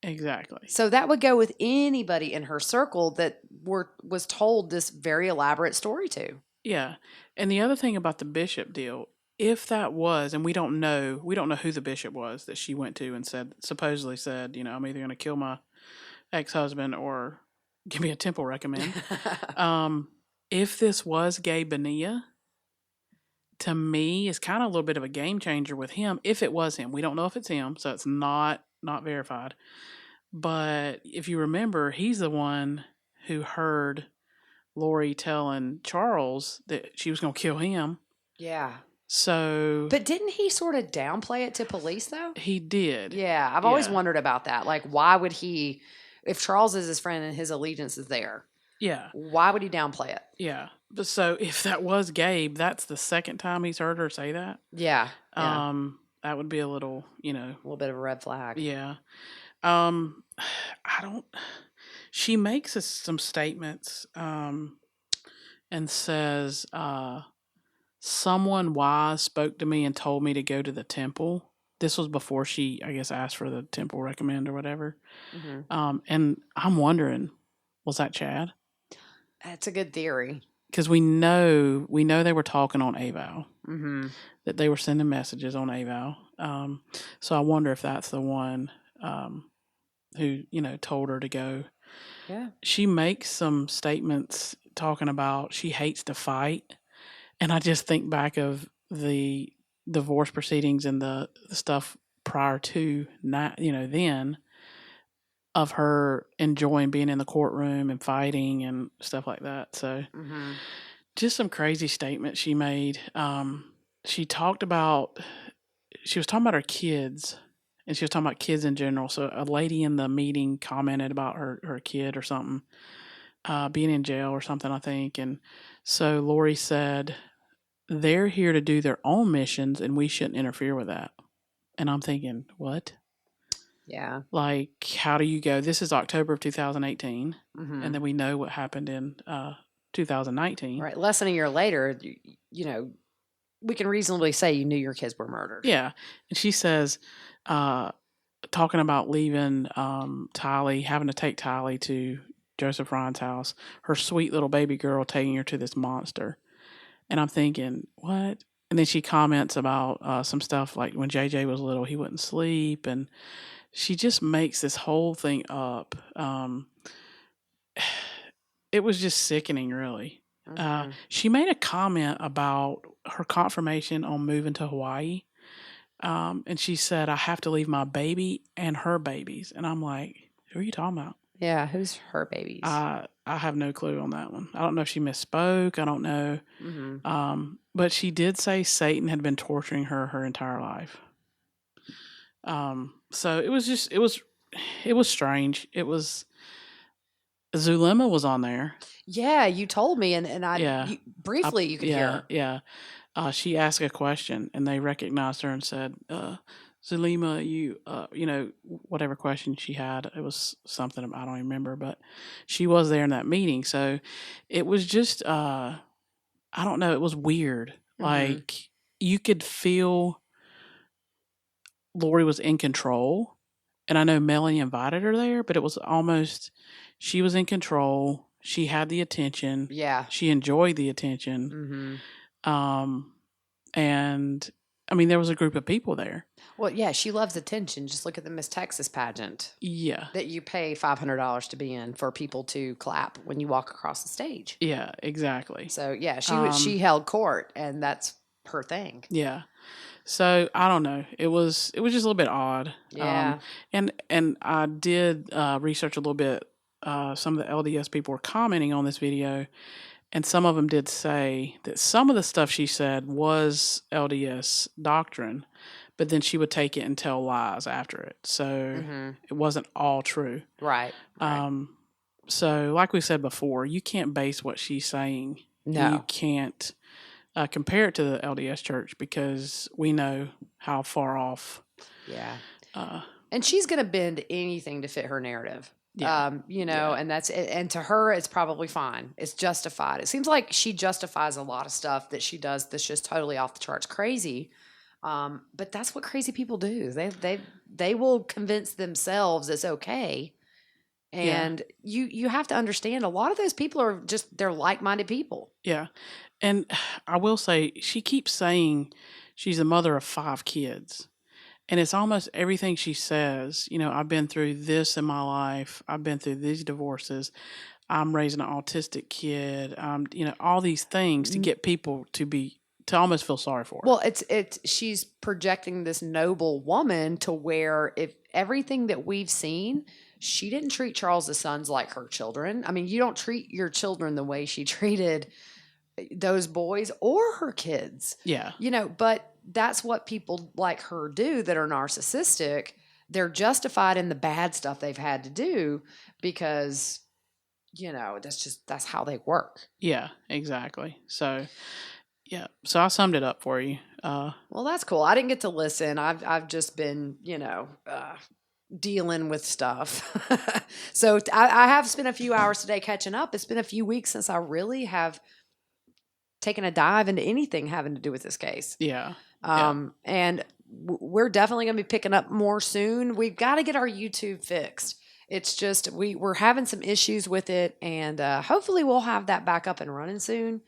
Exactly. So that would go with anybody in her circle that was told this very elaborate story to. Yeah. And the other thing about the bishop deal, if that was, and we don't know who the bishop was that she went to and supposedly said, I'm either going to kill my ex-husband or give me a temple recommend. If this was Gay Bonilla, to me, it's kind of a little bit of a game changer with him. If it was him, we don't know if it's him, so it's not verified. But if you remember, he's the one who heard Lori telling Charles that she was going to kill him. Yeah. So, but didn't he sort of downplay it to police though? He did. Yeah, I've always wondered about that. Like, why would he, if Charles is his friend and his allegiance is there? Yeah. Why would he downplay it? Yeah. But so if that was Gabe, that's the second time he's heard her say that. Yeah. That would be a little, a little bit of a red flag. Yeah. She makes some statements and says, someone wise spoke to me and told me to go to the temple. This was before she, I guess, asked for the temple recommend or whatever. Mm-hmm. And I'm wondering, was that Chad? That's a good theory. Because we know they were talking on AVOW. Mm-hmm. That they were sending messages on AVOW. So I wonder if that's the one who, told her to go. Yeah. She makes some statements talking about she hates to fight. And I just think back of the divorce proceedings and the stuff prior to, then, of her enjoying being in the courtroom and fighting and stuff like that. So just some crazy statements she made. She was talking about her kids, and she was talking about kids in general. So a lady in the meeting commented about her kid or something, being in jail or something, I think. And so Lori said, they're here to do their own missions and we shouldn't interfere with that. And I'm thinking, what? Yeah. Like, how do you go? This is October of 2018. Mm-hmm. And then we know what happened in 2019. Right. Less than a year later, you know, we can reasonably say you knew your kids were murdered. Yeah. And she says, talking about leaving Tylee, having to take Tylee to Joseph Ryan's house, her sweet little baby girl taking her to this monster. And I'm thinking, what? And then she comments about some stuff like when JJ was little, he wouldn't sleep. And she just makes this whole thing up. It was just sickening, really. She made a comment about her confirmation on moving to Hawaii. And she said, I have to leave my baby and her babies. And I'm like, who are you talking about? Yeah, who's her babies? I have no clue on that one. I don't know if she misspoke. I don't know. But she did say Satan had been torturing her entire life. So it was strange. It was, Zulema was on there. Yeah, you told me, and I briefly you could hear. Yeah. She asked a question, and they recognized her and said, Zulema, you know, whatever question she had, it was something I don't even remember, but she was there in that meeting. So it was just, I don't know, it was weird. Like you could feel Lori was in control, and I know Melanie invited her there, but it was almost she was in control. She had the attention. Yeah, she enjoyed the attention. And I mean, there was a group of people there. Well, yeah, she loves attention. Just look at the Miss Texas pageant. Yeah. That you pay $500 to be in for people to clap when you walk across the stage. Yeah, exactly. So, yeah, she held court, and that's her thing. Yeah. So, I don't know. It was just a little bit odd. Yeah. And I did research a little bit. Some of the LDS people were commenting on this video, and some of them did say that some of the stuff she said was LDS doctrine, but then she would take it and tell lies after it. So it wasn't all true. Right. So like we said before, you can't base what she's saying. No. You can't compare it to the LDS church because we know how far off. Yeah. And she's going to bend anything to fit her narrative. Yeah. You know, and and to her, it's probably fine. It's justified. It seems like she justifies a lot of stuff that she does that's just totally off the charts crazy. But that's what crazy people do. They will convince themselves it's okay. And you have to understand a lot of those people are just, they're like-minded people. Yeah. And I will say, she keeps saying she's a mother of 5 kids. And it's almost everything she says. You know, I've been through this in my life. I've been through these divorces. I'm raising an autistic kid. You know, all these things to get people to almost feel sorry for her. Well, she's projecting this noble woman to where if everything that we've seen, she didn't treat Charles's sons like her children. I mean, you don't treat your children the way she treated those boys or her kids. Yeah. You know, but that's what people like her do that are narcissistic. They're justified in the bad stuff they've had to do because, you know, that's how they work. Yeah, exactly. So, yeah. So I summed it up for you. Well, that's cool. I didn't get to listen. I've just been, you know, dealing with stuff. So I have spent a few hours today catching up. It's been a few weeks since I really have taken a dive into anything having to do with this case. Yeah. And we're definitely going to be picking up more soon. We've got to get our YouTube fixed. It's just, we're having some issues with it, and hopefully we'll have that back up and running soon.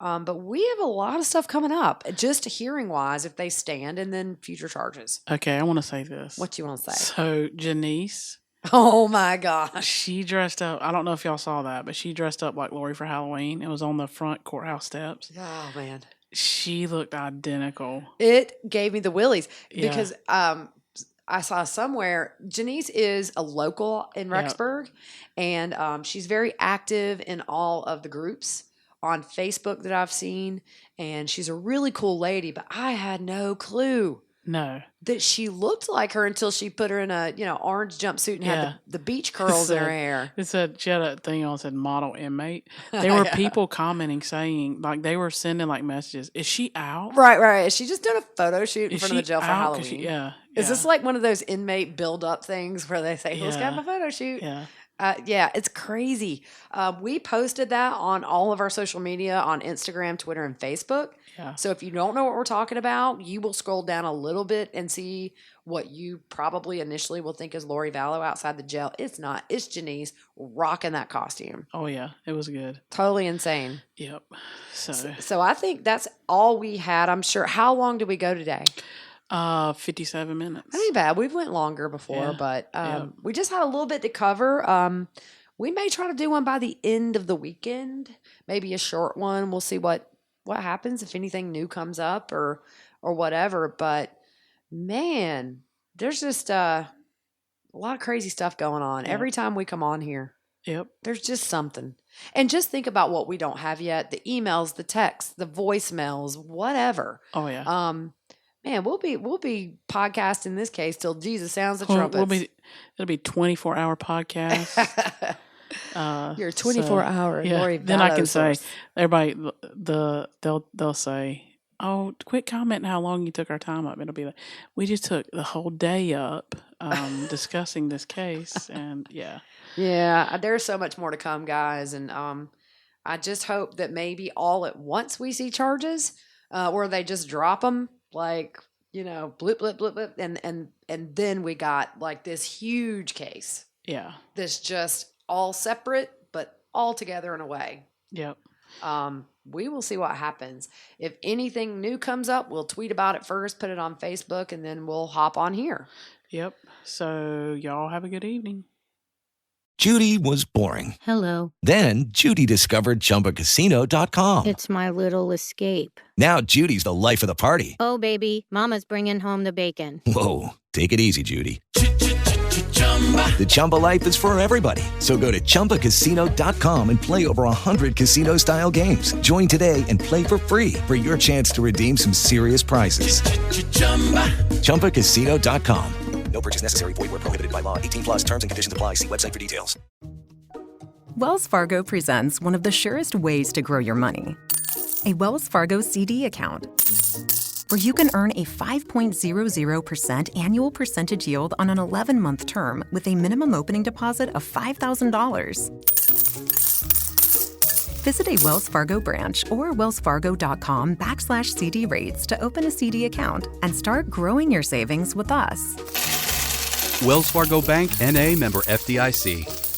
But we have a lot of stuff coming up, just hearing wise, if they stand, and then future charges. Okay, I want to say this. What you want to say? So Janice. Oh my gosh. She dressed up. I don't know if y'all saw that, but she dressed up like Lori for Halloween. It was on the front courthouse steps. Oh man. She looked identical. It gave me the willies because I saw somewhere Janice is a local in Rexburg, and she's very active in all of the groups on Facebook that I've seen, and she's a really cool lady, but I had no clue that she looked like her until she put her in a orange jumpsuit and had the beach curls in her hair. It said, she had a thing on that said model inmate. There were people commenting saying, like, they were sending like messages, is she out? Right. Is she just doing a photo shoot in front of the jail for Halloween? Yeah. Is this like one of those inmate build up things where they say, let's have a photo shoot? Yeah. Yeah, it's crazy. We posted that on all of our social media on Instagram, Twitter, and Facebook. Yeah. So if you don't know what we're talking about, you will scroll down a little bit and see what you probably initially will think is Lori Vallow outside the jail. It's not. It's Janice rocking that costume. Oh yeah, it was good. Totally insane. Yep. So I think that's all we had. I'm sure. How long did we go today? 57 minutes. That ain't bad. We've went longer before, Yeah. but we just had a little bit to cover. We may try to do one by the end of the weekend, maybe a short one. We'll see what happens, if anything new comes up or whatever. But man, there's just a lot of crazy stuff going on every time we come on here. Yep. There's just something. And just think about what we don't have yet: the emails, the texts, the voicemails, whatever. Oh yeah. Man, we'll be podcasting in this case till Jesus sounds the trumpets. It'll be 24-hour podcast. You're 24-hour. Yeah. Lori Then I can Vallow say everybody they'll say, "Oh, quit commenting how long you took our time up." It'll be like, "We just took the whole day up discussing this case," and yeah. Yeah, there's so much more to come, guys, and I just hope that maybe all at once we see charges, or they just drop them, like, blip, blip, blip, blip, and then we got like this huge case. Yeah. That's just all separate, but all together in a way. Yep. We will see what happens. If anything new comes up, we'll tweet about it first, put it on Facebook, and then we'll hop on here. Yep. So y'all have a good evening. Judy was boring. Hello. Then Judy discovered ChumbaCasino.com. It's my little escape. Now Judy's the life of the party. Oh, baby, mama's bringing home the bacon. Whoa, take it easy, Judy. The Chumba life is for everybody. So go to ChumbaCasino.com and play over 100 casino-style games. Join today and play for free for your chance to redeem some serious prizes. ChumbaCasino.com. No purchase necessary. Void where prohibited by law. 18 plus terms and conditions apply. See website for details. Wells Fargo presents one of the surest ways to grow your money. A Wells Fargo CD account, where you can earn a 5.00% annual percentage yield on an 11-month term with a minimum opening deposit of $5,000. Visit a Wells Fargo branch or wellsfargo.com/CD rates to open a CD account and start growing your savings with us. Wells Fargo Bank, N.A., member FDIC.